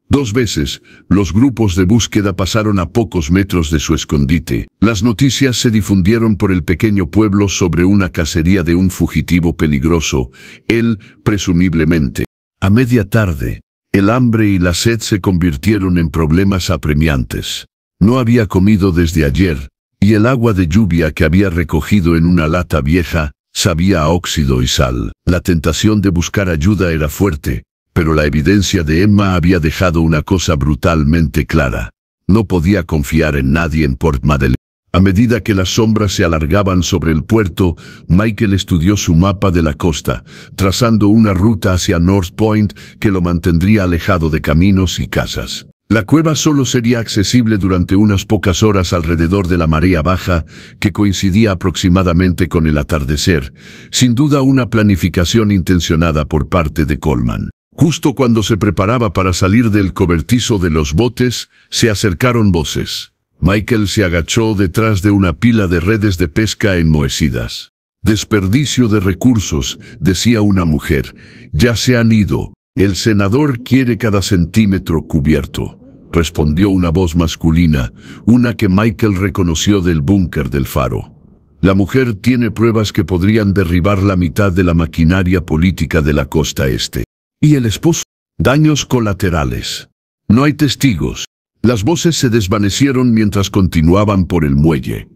2 veces, los grupos de búsqueda pasaron a pocos metros de su escondite. Las noticias se difundieron por el pequeño pueblo sobre una cacería de un fugitivo peligroso, él, presumiblemente. A media tarde, el hambre y la sed se convirtieron en problemas apremiantes. No había comido desde ayer, y el agua de lluvia que había recogido en una lata vieja sabía a óxido y sal. La tentación de buscar ayuda era fuerte, pero la evidencia de Emma había dejado una cosa brutalmente clara. No podía confiar en nadie en Port Madeleine. A medida que las sombras se alargaban sobre el puerto, Michael estudió su mapa de la costa, trazando una ruta hacia North Point que lo mantendría alejado de caminos y casas. La cueva solo sería accesible durante unas pocas horas alrededor de la marea baja, que coincidía aproximadamente con el atardecer, sin duda una planificación intencionada por parte de Coleman. Justo cuando se preparaba para salir del cobertizo de los botes, se acercaron voces. Michael se agachó detrás de una pila de redes de pesca enmohecidas. «Desperdicio de recursos», decía una mujer. «Ya se han ido. El senador quiere cada centímetro cubierto», respondió una voz masculina, una que Michael reconoció del búnker del faro. «La mujer tiene pruebas que podrían derribar la mitad de la maquinaria política de la costa este». ¿Y el esposo? Daños colaterales. No hay testigos. Las voces se desvanecieron mientras continuaban por el muelle.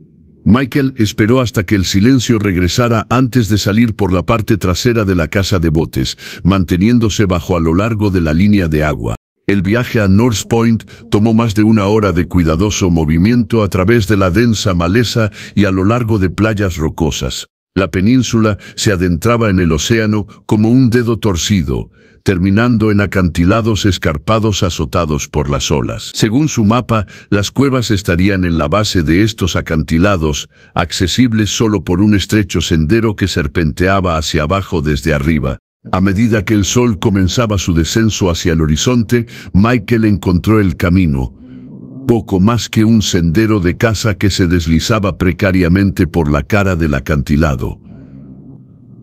Michael esperó hasta que el silencio regresara antes de salir por la parte trasera de la casa de botes, manteniéndose bajo a lo largo de la línea de agua. El viaje a North Point tomó más de 1 hora de cuidadoso movimiento a través de la densa maleza y a lo largo de playas rocosas. La península se adentraba en el océano como un dedo torcido, terminando en acantilados escarpados azotados por las olas. Según su mapa, las cuevas estarían en la base de estos acantilados, accesibles solo por un estrecho sendero que serpenteaba hacia abajo desde arriba. A medida que el sol comenzaba su descenso hacia el horizonte, Michael encontró el camino. Poco más que un sendero de caza que se deslizaba precariamente por la cara del acantilado.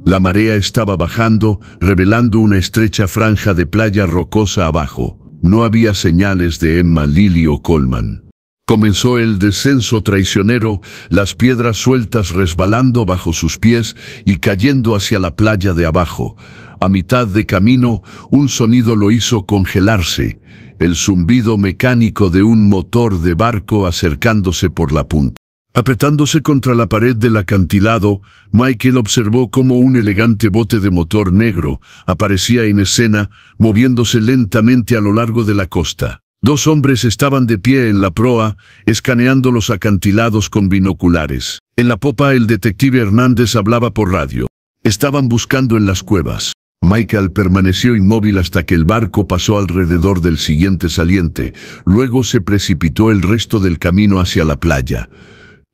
La marea estaba bajando, revelando una estrecha franja de playa rocosa abajo. No había señales de Emma, Lily o Coleman. Comenzó el descenso traicionero, las piedras sueltas resbalando bajo sus pies y cayendo hacia la playa de abajo. A mitad de camino, un sonido lo hizo congelarse, el zumbido mecánico de un motor de barco acercándose por la punta. Apretándose contra la pared del acantilado, Michael observó cómo un elegante bote de motor negro aparecía en escena, moviéndose lentamente a lo largo de la costa. 2 hombres estaban de pie en la proa, escaneando los acantilados con binoculares. En la popa el detective Hernández hablaba por radio. Estaban buscando en las cuevas. Michael permaneció inmóvil hasta que el barco pasó alrededor del siguiente saliente. Luego se precipitó el resto del camino hacia la playa.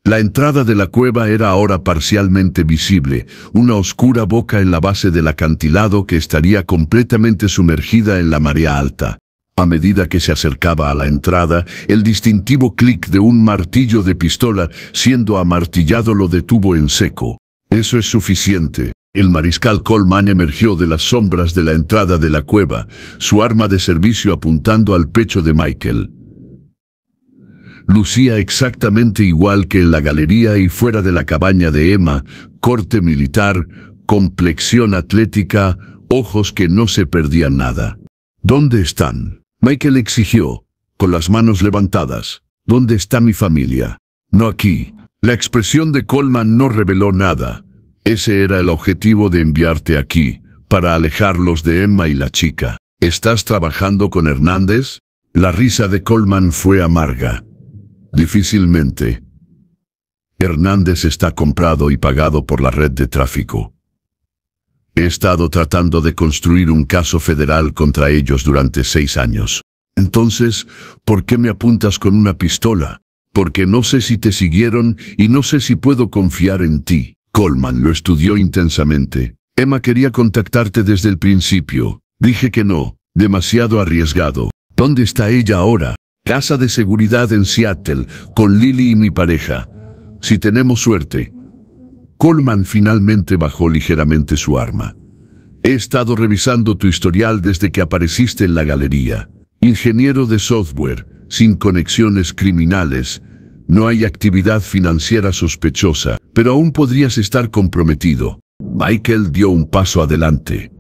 La entrada de la cueva era ahora parcialmente visible, una oscura boca en la base del acantilado que estaría completamente sumergida en la marea alta. A medida que se acercaba a la entrada, el distintivo clic de un martillo de pistola siendo amartillado lo detuvo en seco. «Eso es suficiente». El mariscal Coleman emergió de las sombras de la entrada de la cueva, su arma de servicio apuntando al pecho de Michael. Lucía exactamente igual que en la galería y fuera de la cabaña de Emma, corte militar, complexión atlética, ojos que no se perdían nada. ¿Dónde están? Michael exigió, con las manos levantadas. ¿Dónde está mi familia? No aquí. La expresión de Coleman no reveló nada. Ese era el objetivo de enviarte aquí, para alejarlos de Emma y la chica. ¿Estás trabajando con Hernández? La risa de Coleman fue amarga. Difícilmente. Hernández está comprado y pagado por la red de tráfico. He estado tratando de construir un caso federal contra ellos durante 6 años. Entonces, ¿por qué me apuntas con una pistola? Porque no sé si te siguieron y no sé si puedo confiar en ti. Coleman lo estudió intensamente. Emma quería contactarte desde el principio. Dije que no, demasiado arriesgado. ¿Dónde está ella ahora? Casa de seguridad en Seattle, con Lily y mi pareja. Si tenemos suerte. Coleman finalmente bajó ligeramente su arma. He estado revisando tu historial desde que apareciste en la galería. Ingeniero de software, sin conexiones criminales. No hay actividad financiera sospechosa, pero aún podrías estar comprometido. Michael dio un paso adelante.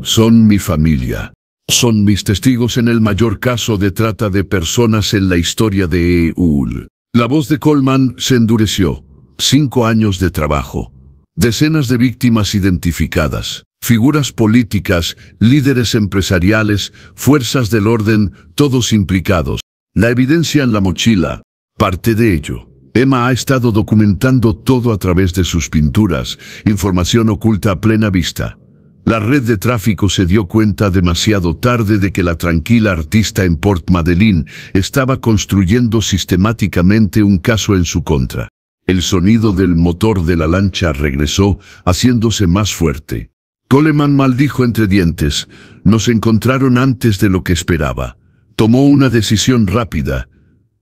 Son mi familia. Son mis testigos en el mayor caso de trata de personas en la historia de EUL. La voz de Coleman se endureció. 5 años de trabajo. Decenas de víctimas identificadas. Figuras políticas, líderes empresariales, fuerzas del orden, todos implicados. La evidencia en la mochila. Parte de ello. Emma ha estado documentando todo a través de sus pinturas, información oculta a plena vista. La red de tráfico se dio cuenta demasiado tarde de que la tranquila artista en Port Madeline estaba construyendo sistemáticamente un caso en su contra. El sonido del motor de la lancha regresó, haciéndose más fuerte. Coleman maldijo entre dientes. Nos encontraron antes de lo que esperaba. Tomó una decisión rápida.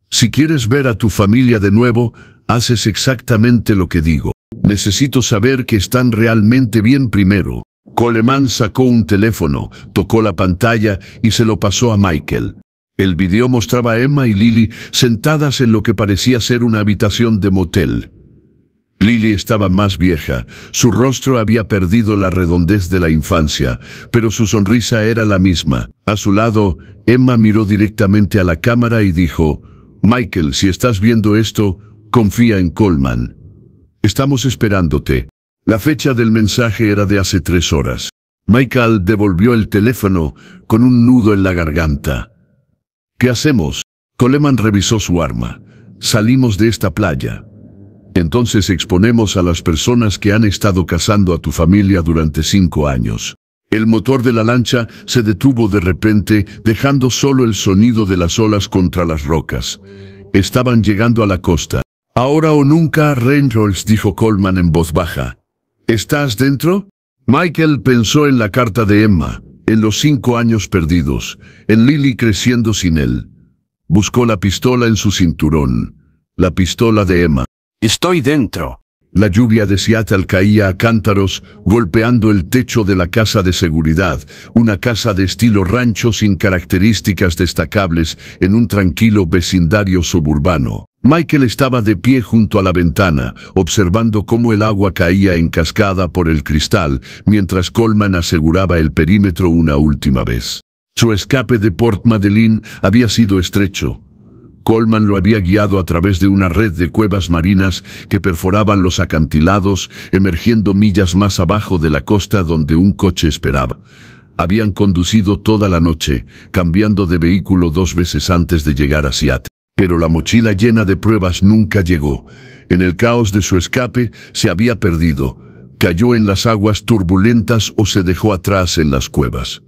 Si quieres ver a tu familia de nuevo, haces exactamente lo que digo. Necesito saber que están realmente bien primero. Coleman sacó un teléfono, tocó la pantalla y se lo pasó a Michael. El video mostraba a Emma y Lily sentadas en lo que parecía ser una habitación de motel. Lily estaba más vieja, su rostro había perdido la redondez de la infancia, pero su sonrisa era la misma. A su lado, Emma miró directamente a la cámara y dijo, Michael, si estás viendo esto, confía en Coleman. Estamos esperándote. La fecha del mensaje era de hace 3 horas. Michael devolvió el teléfono con un nudo en la garganta. ¿Qué hacemos? Coleman revisó su arma. Salimos de esta playa. Entonces exponemos a las personas que han estado cazando a tu familia durante 5 años. El motor de la lancha se detuvo de repente, dejando solo el sonido de las olas contra las rocas. Estaban llegando a la costa. Ahora o nunca, Reynolds, dijo Coleman en voz baja. ¿Estás dentro? Michael pensó en la carta de Emma, en los 5 años perdidos, en Lily creciendo sin él. Buscó la pistola en su cinturón. La pistola de Emma. Estoy dentro. La lluvia de Seattle caía a cántaros, golpeando el techo de la casa de seguridad, una casa de estilo rancho sin características destacables en un tranquilo vecindario suburbano. Michael estaba de pie junto a la ventana, observando cómo el agua caía en cascada por el cristal, mientras Coleman aseguraba el perímetro una última vez. Su escape de Port Madeline había sido estrecho. Coleman lo había guiado a través de una red de cuevas marinas que perforaban los acantilados, emergiendo millas más abajo de la costa donde un coche esperaba. Habían conducido toda la noche, cambiando de vehículo 2 veces antes de llegar a Seattle. Pero la mochila llena de pruebas nunca llegó. En el caos de su escape, se había perdido. Cayó en las aguas turbulentas o se dejó atrás en las cuevas.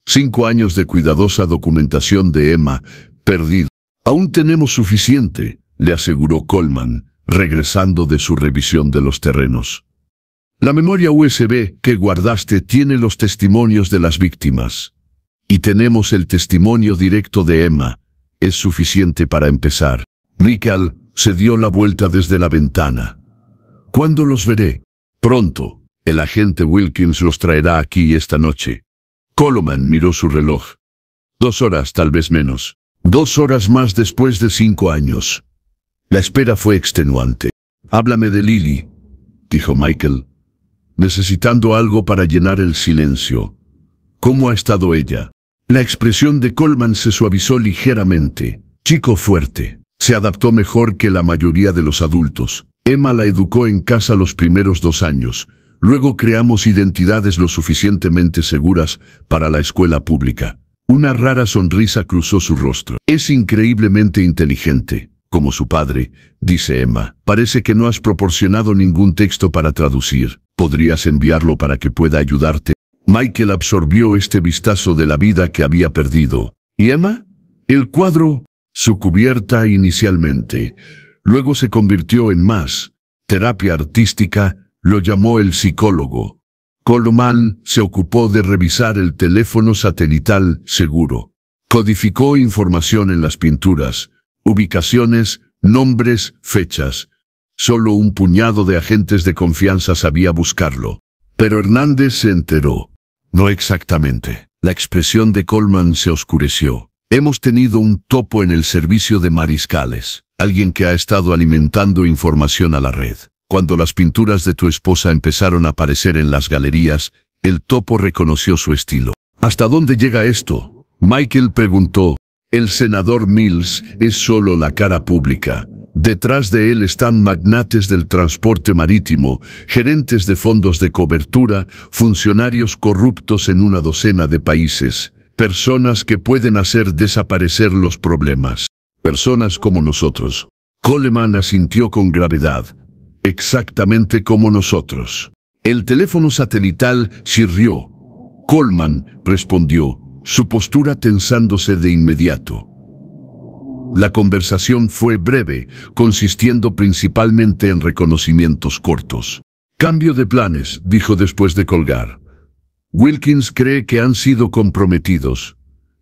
5 años de cuidadosa documentación de Emma, perdido. Aún tenemos suficiente, le aseguró Coleman, regresando de su revisión de los terrenos. La memoria USB que guardaste tiene los testimonios de las víctimas. Y tenemos el testimonio directo de Emma. Es suficiente para empezar. Michael se dio la vuelta desde la ventana. ¿Cuándo los veré? Pronto. El agente Wilkins los traerá aquí esta noche. Coleman miró su reloj. 2 horas, tal vez menos. 2 horas más después de 5 años. La espera fue extenuante. Háblame de Lily, dijo Michael. necesitando algo para llenar el silencio. ¿Cómo ha estado ella? La expresión de Coleman se suavizó ligeramente. Chico fuerte. Se adaptó mejor que la mayoría de los adultos. Emma la educó en casa los primeros 2 años. Luego creamos identidades lo suficientemente seguras para la escuela pública. Una rara sonrisa cruzó su rostro. Es increíblemente inteligente, como su padre, dice Emma. Parece que no has proporcionado ningún texto para traducir. ¿Podrías enviarlo para que pueda ayudarte? Michael absorbió este vistazo de la vida que había perdido. ¿Y Emma? El cuadro, su cubierta inicialmente. Luego se convirtió en más. Terapia artística, lo llamó el psicólogo. Coleman se ocupó de revisar el teléfono satelital seguro. Codificó información en las pinturas, ubicaciones, nombres, fechas. Solo un puñado de agentes de confianza sabía buscarlo. Pero Hernández se enteró. No exactamente. La expresión de Coleman se oscureció. Hemos tenido un topo en el servicio de mariscales. Alguien que ha estado alimentando información a la red. Cuando las pinturas de tu esposa empezaron a aparecer en las galerías, el topo reconoció su estilo. ¿Hasta dónde llega esto? Michael preguntó. El senador Mills es solo la cara pública. Detrás de él están magnates del transporte marítimo, gerentes de fondos de cobertura, funcionarios corruptos en una docena de países, personas que pueden hacer desaparecer los problemas. Personas como nosotros. Coleman asintió con gravedad. Exactamente como nosotros. El teléfono satelital chirrió. Coleman respondió, su postura tensándose de inmediato. La conversación fue breve, consistiendo principalmente en reconocimientos cortos. Cambio de planes, dijo después de colgar. Wilkins cree que han sido comprometidos.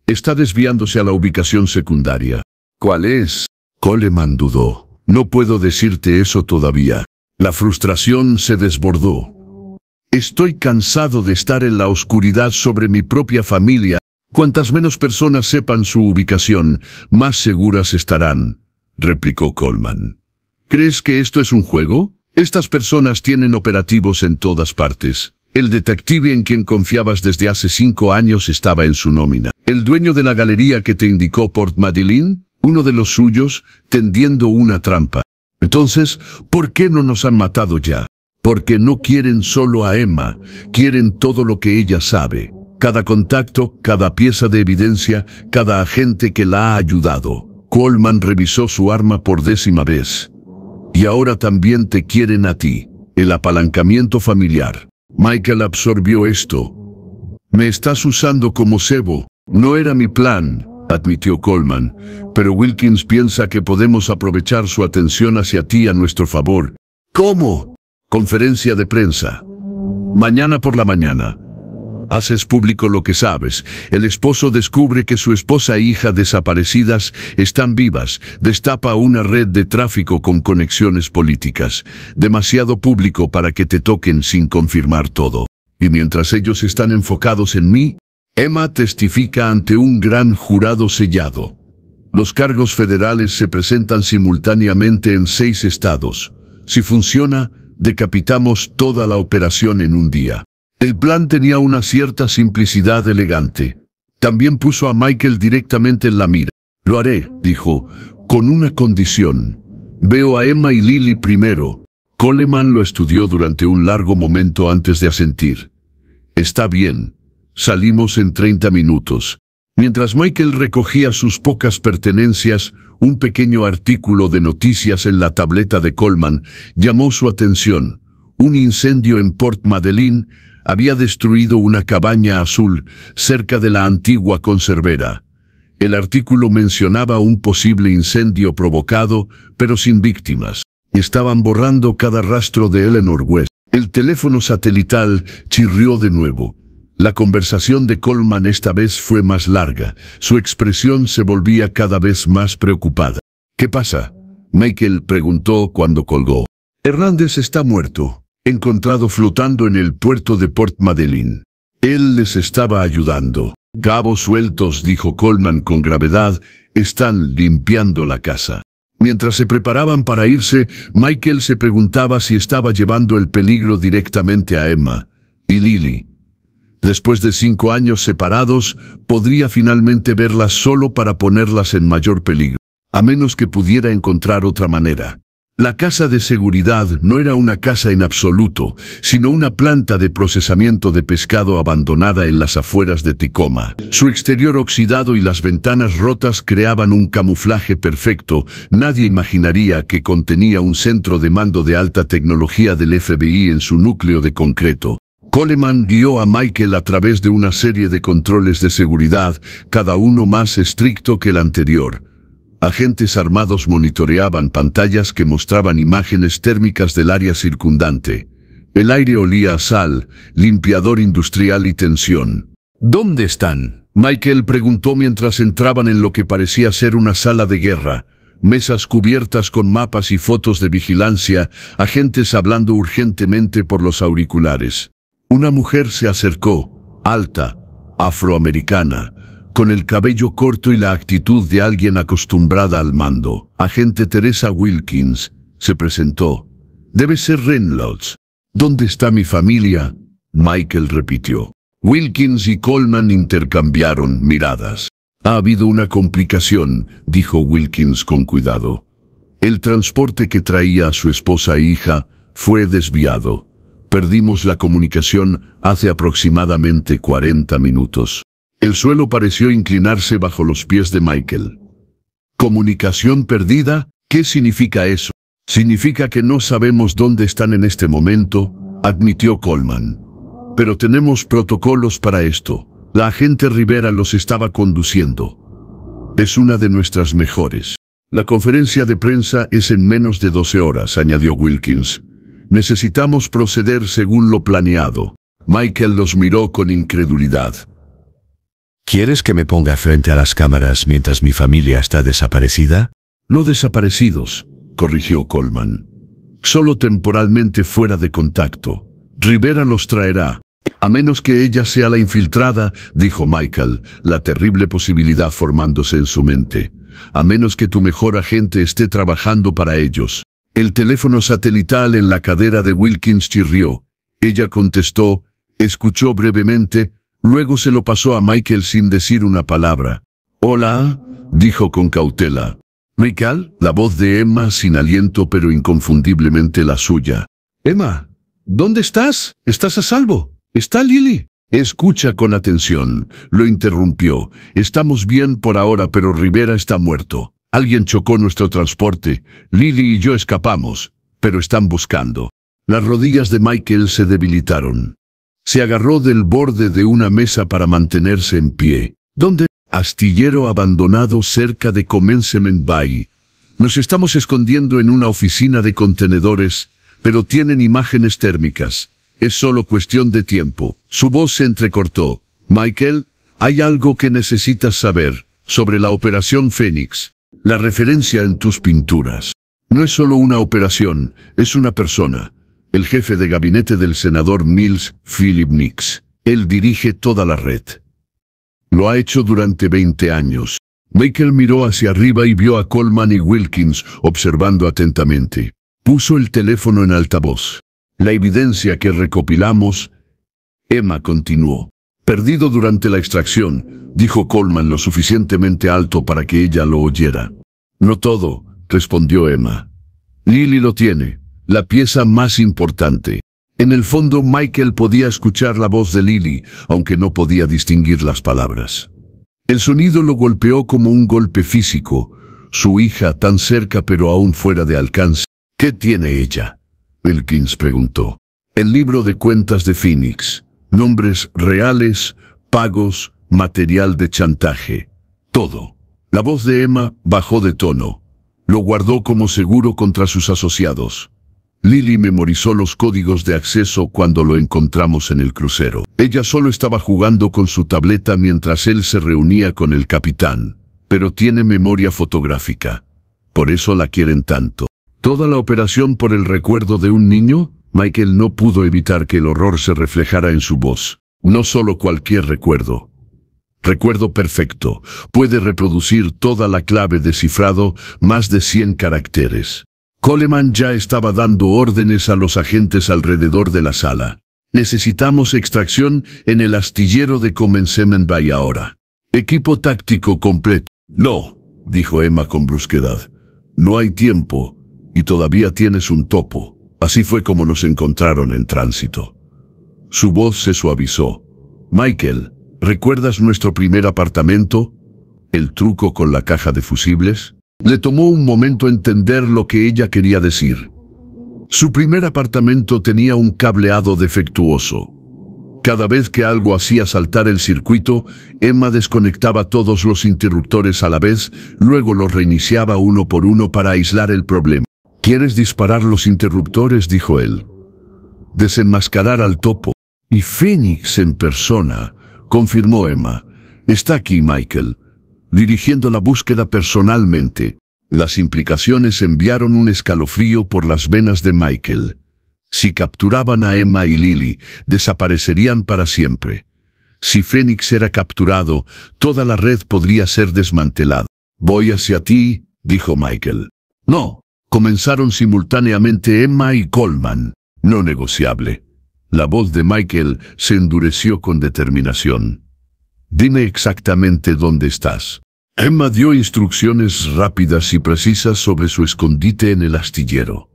Está desviándose a la ubicación secundaria. ¿Cuál es? Coleman dudó. No puedo decirte eso todavía. La frustración se desbordó. Estoy cansado de estar en la oscuridad sobre mi propia familia. Cuantas menos personas sepan su ubicación, más seguras estarán, replicó Coleman. ¿Crees que esto es un juego? Estas personas tienen operativos en todas partes. El detective en quien confiabas desde hace 5 años estaba en su nómina. El dueño de la galería que te indicó Port Madeline, uno de los suyos, tendiendo una trampa. Entonces, ¿por qué no nos han matado ya? Porque no quieren solo a Emma, quieren todo lo que ella sabe. Cada contacto, cada pieza de evidencia, cada agente que la ha ayudado. Coleman revisó su arma por 10ª vez. Y ahora también te quieren a ti. El apalancamiento familiar. Michael absorbió esto. Me estás usando como cebo. No era mi plan, admitió Coleman. Pero Wilkins piensa que podemos aprovechar su atención hacia ti a nuestro favor. ¿Cómo? Conferencia de prensa. Mañana por la mañana. Haces público lo que sabes. El esposo descubre que su esposa e hija desaparecidas están vivas. Destapa una red de tráfico con conexiones políticas. Demasiado público para que te toquen sin confirmar todo. Y mientras ellos están enfocados en mí, Emma testifica ante un gran jurado sellado. Los cargos federales se presentan simultáneamente en 6 estados. Si funciona, decapitamos toda la operación en un día. El plan tenía una cierta simplicidad elegante. También puso a Michael directamente en la mira. Lo haré, dijo, con una condición. Veo a Emma y Lily primero. Coleman lo estudió durante un largo momento antes de asentir. Está bien. Salimos en 30 minutos. Mientras Michael recogía sus pocas pertenencias, un pequeño artículo de noticias en la tableta de Coleman llamó su atención. Un incendio en Port Madeline había destruido una cabaña azul cerca de la antigua conservera. El artículo mencionaba un posible incendio provocado, pero sin víctimas. Estaban borrando cada rastro de Eleanor West. El teléfono satelital chirrió de nuevo. La conversación de Coleman esta vez fue más larga. Su expresión se volvía cada vez más preocupada. ¿Qué pasa? Michael preguntó cuando colgó. Hernández está muerto. Encontrado flotando en el puerto de Port Madeline. Él les estaba ayudando. Cabos sueltos, dijo Coleman con gravedad, están limpiando la casa. Mientras se preparaban para irse, Michael se preguntaba si estaba llevando el peligro directamente a Emma y Lily. Después de 5 años separados, podría finalmente verlas solo para ponerlas en mayor peligro, a menos que pudiera encontrar otra manera. La casa de seguridad no era una casa en absoluto, sino una planta de procesamiento de pescado abandonada en las afueras de Tacoma. Su exterior oxidado y las ventanas rotas creaban un camuflaje perfecto. Nadie imaginaría que contenía un centro de mando de alta tecnología del FBI en su núcleo de concreto. Coleman guió a Michael a través de una serie de controles de seguridad, cada uno más estricto que el anterior. Agentes armados monitoreaban pantallas que mostraban imágenes térmicas del área circundante. El aire olía a sal, limpiador industrial y tensión. ¿Dónde están?, Michael preguntó mientras entraban en lo que parecía ser una sala de guerra. Mesas cubiertas con mapas y fotos de vigilancia, agentes hablando urgentemente por los auriculares. Una mujer se acercó, alta, afroamericana, con el cabello corto y la actitud de alguien acostumbrada al mando. Agente Teresa Wilkins, se presentó. Debe ser Reynolds. ¿Dónde está mi familia?, Michael repitió. Wilkins y Coleman intercambiaron miradas. Ha habido una complicación, dijo Wilkins con cuidado. El transporte que traía a su esposa e hija fue desviado. Perdimos la comunicación hace aproximadamente 40 minutos. El suelo pareció inclinarse bajo los pies de Michael. ¿Comunicación perdida? ¿Qué significa eso? Significa que no sabemos dónde están en este momento, admitió Coleman. Pero tenemos protocolos para esto. La agente Rivera los estaba conduciendo. Es una de nuestras mejores. La conferencia de prensa es en menos de 12 horas, añadió Wilkins. Necesitamos proceder según lo planeado. Michael los miró con incredulidad. ¿Quieres que me ponga frente a las cámaras mientras mi familia está desaparecida? No desaparecidos, corrigió Coleman. Solo temporalmente fuera de contacto. Rivera los traerá. A menos que ella sea la infiltrada, dijo Michael, la terrible posibilidad formándose en su mente. A menos que tu mejor agente esté trabajando para ellos. El teléfono satelital en la cadera de Wilkins chirrió. Ella contestó, escuchó brevemente, luego se lo pasó a Michael sin decir una palabra. «Hola», dijo con cautela. «Michael», la voz de Emma sin aliento pero inconfundiblemente la suya. «Emma, ¿dónde estás? ¿Estás a salvo? ¿Está Lily?» «Escucha con atención», lo interrumpió. «Estamos bien por ahora, pero Rivera está muerto. Alguien chocó nuestro transporte. Lily y yo escapamos, pero están buscando». Las rodillas de Michael se debilitaron. Se agarró del borde de una mesa para mantenerse en pie. ¿Dónde? Astillero abandonado cerca de Commencement Bay. Nos estamos escondiendo en una oficina de contenedores, pero tienen imágenes térmicas. Es solo cuestión de tiempo. Su voz se entrecortó. Michael, hay algo que necesitas saber sobre la Operación Fénix. La referencia en tus pinturas. No es solo una operación, es una persona. El jefe de gabinete del senador Mills, Philip Nix. Él dirige toda la red. Lo ha hecho durante 20 años. Michael miró hacia arriba y vio a Coleman y Wilkins observando atentamente. Puso el teléfono en altavoz. La evidencia que recopilamos... Emma continuó. Perdido durante la extracción, dijo Coleman lo suficientemente alto para que ella lo oyera. No todo, respondió Emma. Lily lo tiene. La pieza más importante. En el fondo Michael podía escuchar la voz de Lily, aunque no podía distinguir las palabras. El sonido lo golpeó como un golpe físico. Su hija tan cerca pero aún fuera de alcance. ¿Qué tiene ella?, Wilkins preguntó. El libro de cuentas de Phoenix. Nombres reales, pagos, material de chantaje. Todo. La voz de Emma bajó de tono. Lo guardó como seguro contra sus asociados. Lily memorizó los códigos de acceso cuando lo encontramos en el crucero. Ella solo estaba jugando con su tableta mientras él se reunía con el capitán. Pero tiene memoria fotográfica. Por eso la quieren tanto. ¿Toda la operación por el recuerdo de un niño? Michael no pudo evitar que el horror se reflejara en su voz. No solo cualquier recuerdo. Recuerdo perfecto. Puede reproducir toda la clave de cifrado, más de 100 caracteres. Coleman ya estaba dando órdenes a los agentes alrededor de la sala. Necesitamos extracción en el astillero de Commencement Bay ahora. Equipo táctico completo. No, dijo Emma con brusquedad. No hay tiempo, y todavía tienes un topo. Así fue como nos encontraron en tránsito. Su voz se suavizó. Michael, ¿recuerdas nuestro primer apartamento? ¿El truco con la caja de fusibles? Le tomó un momento entender lo que ella quería decir. Su primer apartamento tenía un cableado defectuoso. Cada vez que algo hacía saltar el circuito, Emma desconectaba todos los interruptores a la vez, luego los reiniciaba uno por uno para aislar el problema. ¿Quieres disparar los interruptores?, dijo él. Desenmascarar al topo. Y Phoenix en persona, confirmó Emma. Está aquí, Michael, dirigiendo la búsqueda personalmente. Las implicaciones enviaron un escalofrío por las venas de Michael. Si capturaban a Emma y Lily, desaparecerían para siempre. Si Phoenix era capturado, toda la red podría ser desmantelada. Voy hacia ti, dijo Michael. No. Comenzaron simultáneamente Emma y Coleman. No negociable. La voz de Michael se endureció con determinación. Dime exactamente dónde estás. Emma dio instrucciones rápidas y precisas sobre su escondite en el astillero.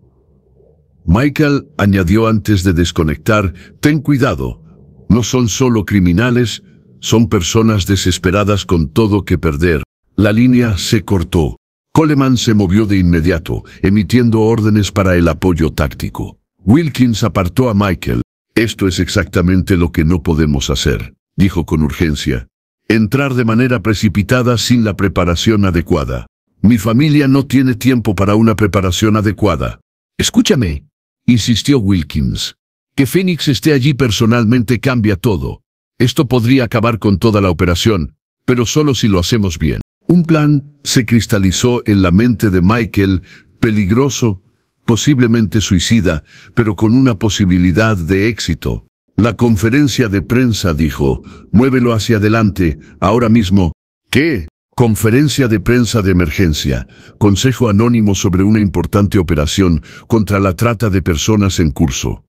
Michael añadió antes de desconectar, ten cuidado, no son solo criminales, son personas desesperadas con todo que perder. La línea se cortó. Coleman se movió de inmediato, emitiendo órdenes para el apoyo táctico. Wilkins apartó a Michael. Esto es exactamente lo que no podemos hacer, dijo con urgencia. Entrar de manera precipitada sin la preparación adecuada. Mi familia no tiene tiempo para una preparación adecuada. Escúchame, insistió Wilkins. Que Phoenix esté allí personalmente cambia todo. Esto podría acabar con toda la operación, pero solo si lo hacemos bien. Un plan se cristalizó en la mente de Michael, peligroso, posiblemente suicida, pero con una posibilidad de éxito. La conferencia de prensa dijo, muévelo hacia adelante, ahora mismo. ¿Qué? Conferencia de prensa de emergencia, consejo anónimo sobre una importante operación contra la trata de personas en curso.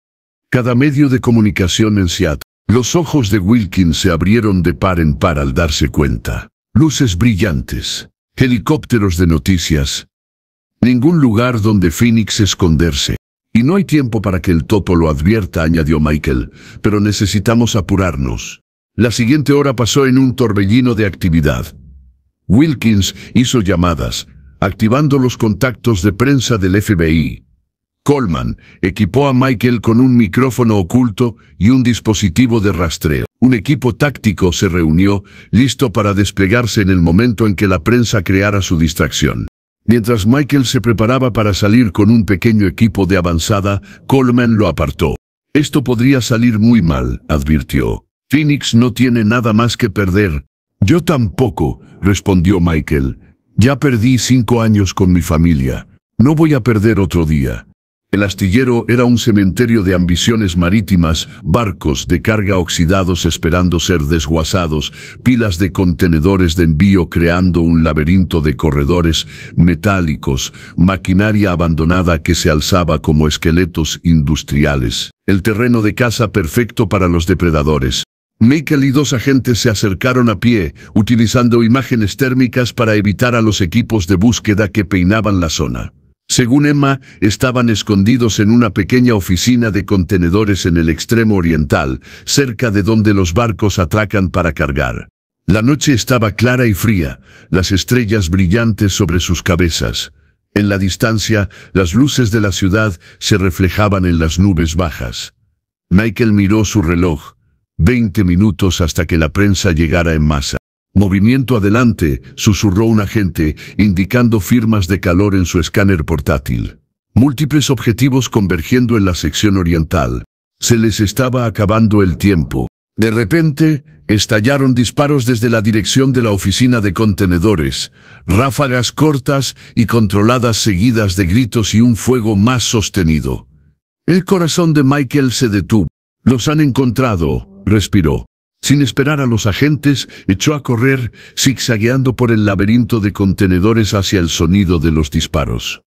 Cada medio de comunicación en Seattle. Los ojos de Wilkins se abrieron de par en par al darse cuenta. Luces brillantes, helicópteros de noticias. Ningún lugar donde Phoenix esconderse. Y no hay tiempo para que el topo lo advierta, añadió Michael, pero necesitamos apurarnos. La siguiente hora pasó en un torbellino de actividad. Wilkins hizo llamadas, activando los contactos de prensa del FBI. Coleman equipó a Michael con un micrófono oculto y un dispositivo de rastreo. Un equipo táctico se reunió, listo para desplegarse en el momento en que la prensa creara su distracción. Mientras Michael se preparaba para salir con un pequeño equipo de avanzada, Coleman lo apartó. Esto podría salir muy mal, advirtió. Phoenix no tiene nada más que perder. Yo tampoco, respondió Michael. Ya perdí 5 años con mi familia. No voy a perder otro día. El astillero era un cementerio de ambiciones marítimas, barcos de carga oxidados esperando ser desguazados, pilas de contenedores de envío creando un laberinto de corredores metálicos, maquinaria abandonada que se alzaba como esqueletos industriales. El terreno de caza perfecto para los depredadores. Michael y 2 agentes se acercaron a pie, utilizando imágenes térmicas para evitar a los equipos de búsqueda que peinaban la zona. Según Emma, estaban escondidos en una pequeña oficina de contenedores en el extremo oriental, cerca de donde los barcos atracan para cargar. La noche estaba clara y fría, las estrellas brillantes sobre sus cabezas. En la distancia, las luces de la ciudad se reflejaban en las nubes bajas. Michael miró su reloj. 20 minutos hasta que la prensa llegara en masa. Movimiento adelante, susurró un agente, indicando firmas de calor en su escáner portátil. Múltiples objetivos convergiendo en la sección oriental. Se les estaba acabando el tiempo. De repente, estallaron disparos desde la dirección de la oficina de contenedores, ráfagas cortas y controladas seguidas de gritos y un fuego más sostenido. El corazón de Michael se detuvo. Los han encontrado, respiró. Sin esperar a los agentes, echó a correr, zigzagueando por el laberinto de contenedores hacia el sonido de los disparos.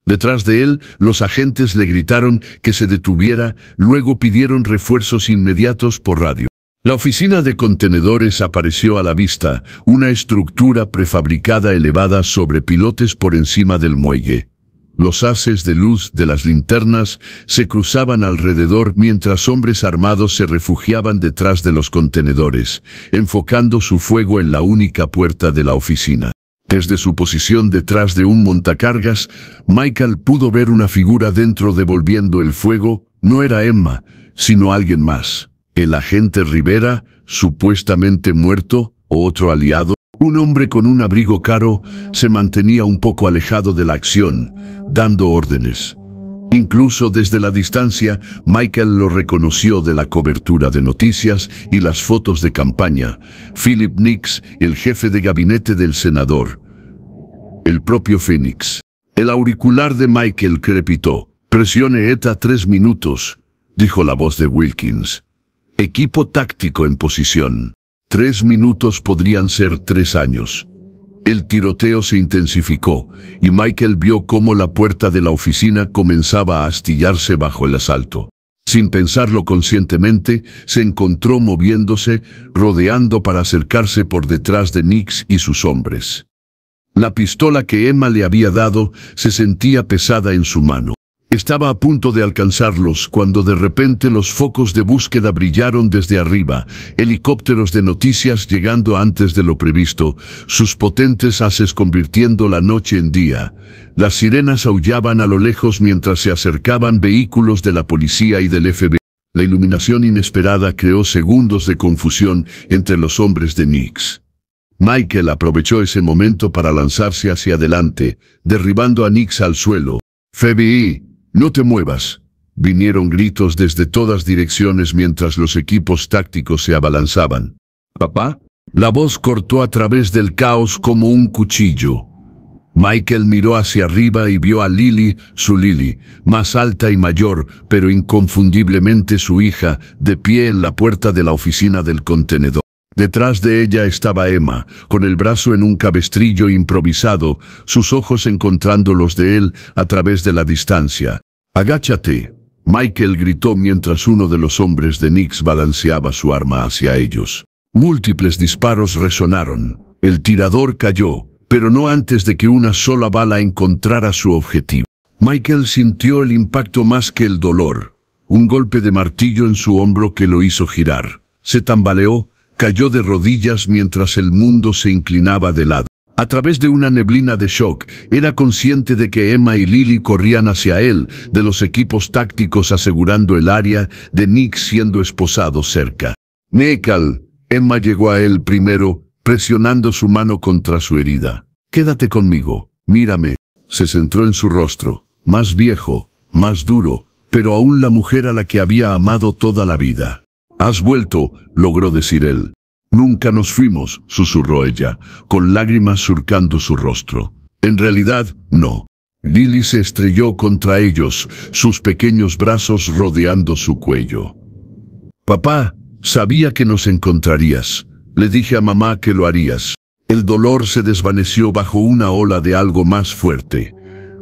Detrás de él, los agentes le gritaron que se detuviera, luego pidieron refuerzos inmediatos por radio. La oficina de contenedores apareció a la vista, una estructura prefabricada elevada sobre pilotes por encima del muelle. Los haces de luz de las linternas se cruzaban alrededor mientras hombres armados se refugiaban detrás de los contenedores, enfocando su fuego en la única puerta de la oficina. Desde su posición detrás de un montacargas, Michael pudo ver una figura dentro devolviendo el fuego. No era Emma, sino alguien más. El agente Rivera, supuestamente muerto, o otro aliado. Un hombre con un abrigo caro se mantenía un poco alejado de la acción, dando órdenes. Incluso desde la distancia, Michael lo reconoció de la cobertura de noticias y las fotos de campaña. Philip Nix, el jefe de gabinete del senador. El propio Phoenix. El auricular de Michael crepitó. «Presione ETA 3 minutos», dijo la voz de Wilkins. «Equipo táctico en posición. 3 minutos podrían ser 3 años». El tiroteo se intensificó, y Michael vio cómo la puerta de la oficina comenzaba a astillarse bajo el asalto. Sin pensarlo conscientemente, se encontró moviéndose, rodeando para acercarse por detrás de Nix y sus hombres. La pistola que Emma le había dado se sentía pesada en su mano. Estaba a punto de alcanzarlos cuando de repente los focos de búsqueda brillaron desde arriba, helicópteros de noticias llegando antes de lo previsto, sus potentes haces convirtiendo la noche en día. Las sirenas aullaban a lo lejos mientras se acercaban vehículos de la policía y del FBI. La iluminación inesperada creó segundos de confusión entre los hombres de Nix. Michael aprovechó ese momento para lanzarse hacia adelante, derribando a Nix al suelo. «FBI, no te muevas», vinieron gritos desde todas direcciones mientras los equipos tácticos se abalanzaban. «¿Papá?». La voz cortó a través del caos como un cuchillo. Michael miró hacia arriba y vio a Lily, su Lily, más alta y mayor, pero inconfundiblemente su hija, de pie en la puerta de la oficina del contenedor. Detrás de ella estaba Emma, con el brazo en un cabestrillo improvisado, sus ojos encontrando los de él a través de la distancia. «Agáchate», Michael gritó mientras uno de los hombres de Nix balanceaba su arma hacia ellos. Múltiples disparos resonaron. El tirador cayó, pero no antes de que una sola bala encontrara su objetivo. Michael sintió el impacto más que el dolor. Un golpe de martillo en su hombro que lo hizo girar. Se tambaleó. Cayó de rodillas mientras el mundo se inclinaba de lado. A través de una neblina de shock, era consciente de que Emma y Lily corrían hacia él, de los equipos tácticos asegurando el área, de Nick siendo esposado cerca. «Michael», Emma llegó a él primero, presionando su mano contra su herida. «Quédate conmigo, mírame». Se centró en su rostro, más viejo, más duro, pero aún la mujer a la que había amado toda la vida. «Has vuelto», logró decir él. «Nunca nos fuimos», susurró ella, con lágrimas surcando su rostro. En realidad, no. Lily se estrelló contra ellos, sus pequeños brazos rodeando su cuello. «Papá, sabía que nos encontrarías. Le dije a mamá que lo harías». El dolor se desvaneció bajo una ola de algo más fuerte.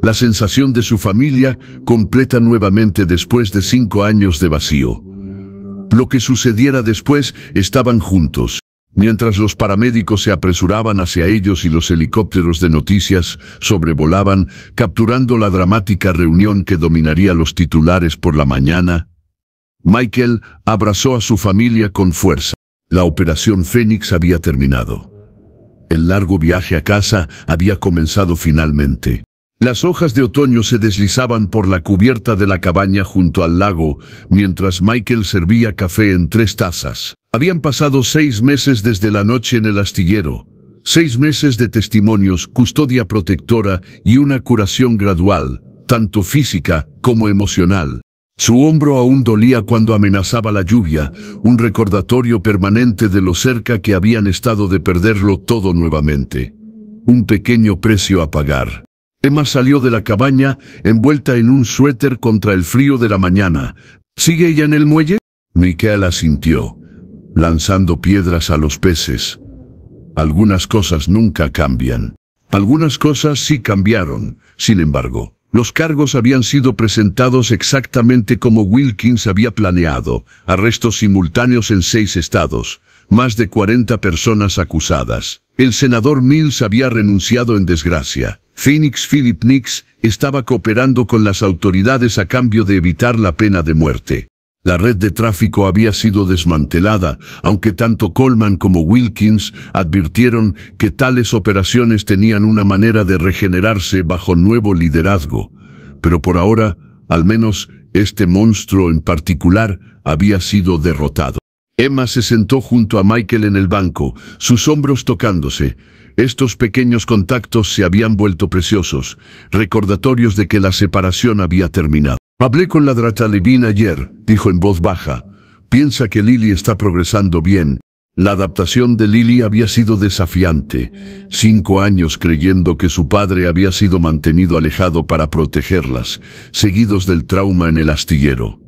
La sensación de su familia, completa nuevamente después de 5 años de vacío. Lo que sucediera después, estaban juntos. Mientras los paramédicos se apresuraban hacia ellos y los helicópteros de noticias sobrevolaban, capturando la dramática reunión que dominaría los titulares por la mañana, Michael abrazó a su familia con fuerza. La operación Phoenix había terminado. El largo viaje a casa había comenzado finalmente. Las hojas de otoño se deslizaban por la cubierta de la cabaña junto al lago, mientras Michael servía café en 3 tazas. Habían pasado 6 meses desde la noche en el astillero. 6 meses de testimonios, custodia protectora y una curación gradual, tanto física como emocional. Su hombro aún dolía cuando amenazaba la lluvia, un recordatorio permanente de lo cerca que habían estado de perderlo todo nuevamente. Un pequeño precio a pagar. Emma salió de la cabaña, envuelta en un suéter contra el frío de la mañana. ¿Sigue ella en el muelle? Michael asintió. lanzando piedras a los peces. Algunas cosas nunca cambian. Algunas cosas sí cambiaron, sin embargo. Los cargos habían sido presentados exactamente como Wilkins había planeado. Arrestos simultáneos en 6 estados. Más de 40 personas acusadas. El senador Mills había renunciado en desgracia. Phoenix Philip Nix estaba cooperando con las autoridades a cambio de evitar la pena de muerte. La red de tráfico había sido desmantelada, aunque tanto Coleman como Wilkins advirtieron que tales operaciones tenían una manera de regenerarse bajo nuevo liderazgo. Pero por ahora, al menos, este monstruo en particular había sido derrotado. Emma se sentó junto a Michael en el banco, sus hombros tocándose. Estos pequeños contactos se habían vuelto preciosos, recordatorios de que la separación había terminado. «Hablé con la Dratalevin ayer», dijo en voz baja. «Piensa que Lily está progresando bien». La adaptación de Lily había sido desafiante. 5 años creyendo que su padre había sido mantenido alejado para protegerlas, seguidos del trauma en el astillero.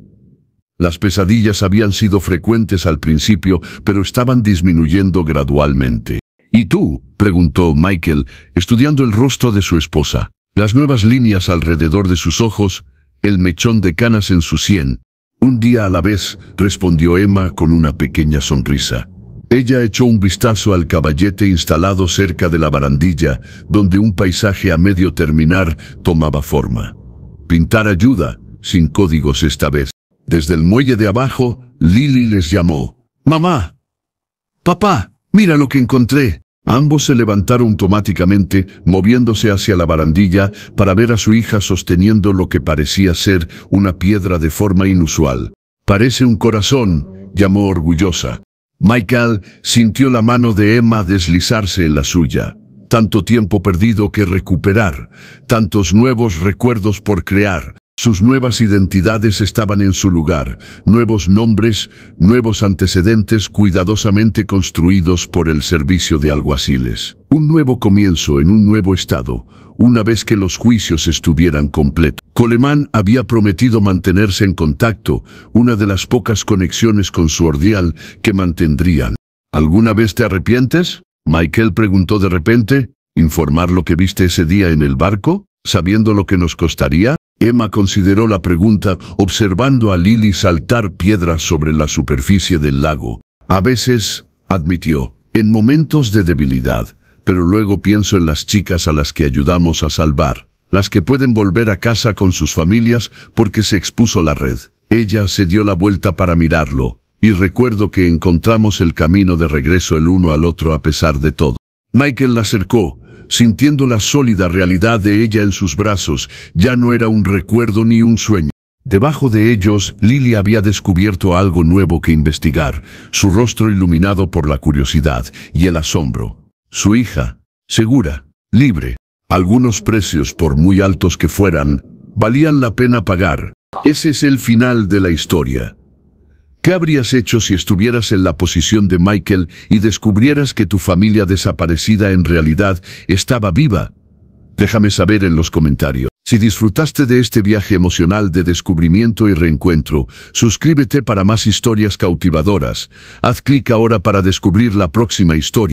Las pesadillas habían sido frecuentes al principio, pero estaban disminuyendo gradualmente. «¿Y tú?», preguntó Michael, estudiando el rostro de su esposa. Las nuevas líneas alrededor de sus ojos, el mechón de canas en su sien. «Un día a la vez», respondió Emma con una pequeña sonrisa. Ella echó un vistazo al caballete instalado cerca de la barandilla, donde un paisaje a medio terminar tomaba forma. Pintar ayuda, sin códigos esta vez. Desde el muelle de abajo, Lily les llamó. «¡Mamá! ¡Papá! ¡Mira lo que encontré!». Ambos se levantaron automáticamente, moviéndose hacia la barandilla para ver a su hija sosteniendo lo que parecía ser una piedra de forma inusual. «Parece un corazón», llamó orgullosa. Michael sintió la mano de Emma deslizarse en la suya. Tanto tiempo perdido que recuperar, tantos nuevos recuerdos por crear. Sus nuevas identidades estaban en su lugar, nuevos nombres, nuevos antecedentes cuidadosamente construidos por el servicio de alguaciles. Un nuevo comienzo en un nuevo estado, una vez que los juicios estuvieran completos. Coleman había prometido mantenerse en contacto, una de las pocas conexiones con su ordeal que mantendrían. «¿Alguna vez te arrepientes?», Michael preguntó de repente. «¿Informar lo que viste ese día en el barco, sabiendo lo que nos costaría?». Emma consideró la pregunta, observando a Lily saltar piedras sobre la superficie del lago. «A veces», admitió, «en momentos de debilidad, pero luego pienso en las chicas a las que ayudamos a salvar, las que pueden volver a casa con sus familias porque se expuso la red». Ella se dio la vuelta para mirarlo, y recuerdo que encontramos el camino de regreso el uno al otro a pesar de todo. Michael la acercó, sintiendo la sólida realidad de ella en sus brazos. Ya no era un recuerdo ni un sueño. Debajo de ellos, Lily había descubierto algo nuevo que investigar, su rostro iluminado por la curiosidad y el asombro. Su hija, segura, libre. Algunos precios, por muy altos que fueran, valían la pena pagar. Ese es el final de la historia. ¿Qué habrías hecho si estuvieras en la posición de Michael y descubrieras que tu familia desaparecida en realidad estaba viva? Déjame saber en los comentarios. Si disfrutaste de este viaje emocional de descubrimiento y reencuentro, suscríbete para más historias cautivadoras. Haz clic ahora para descubrir la próxima historia.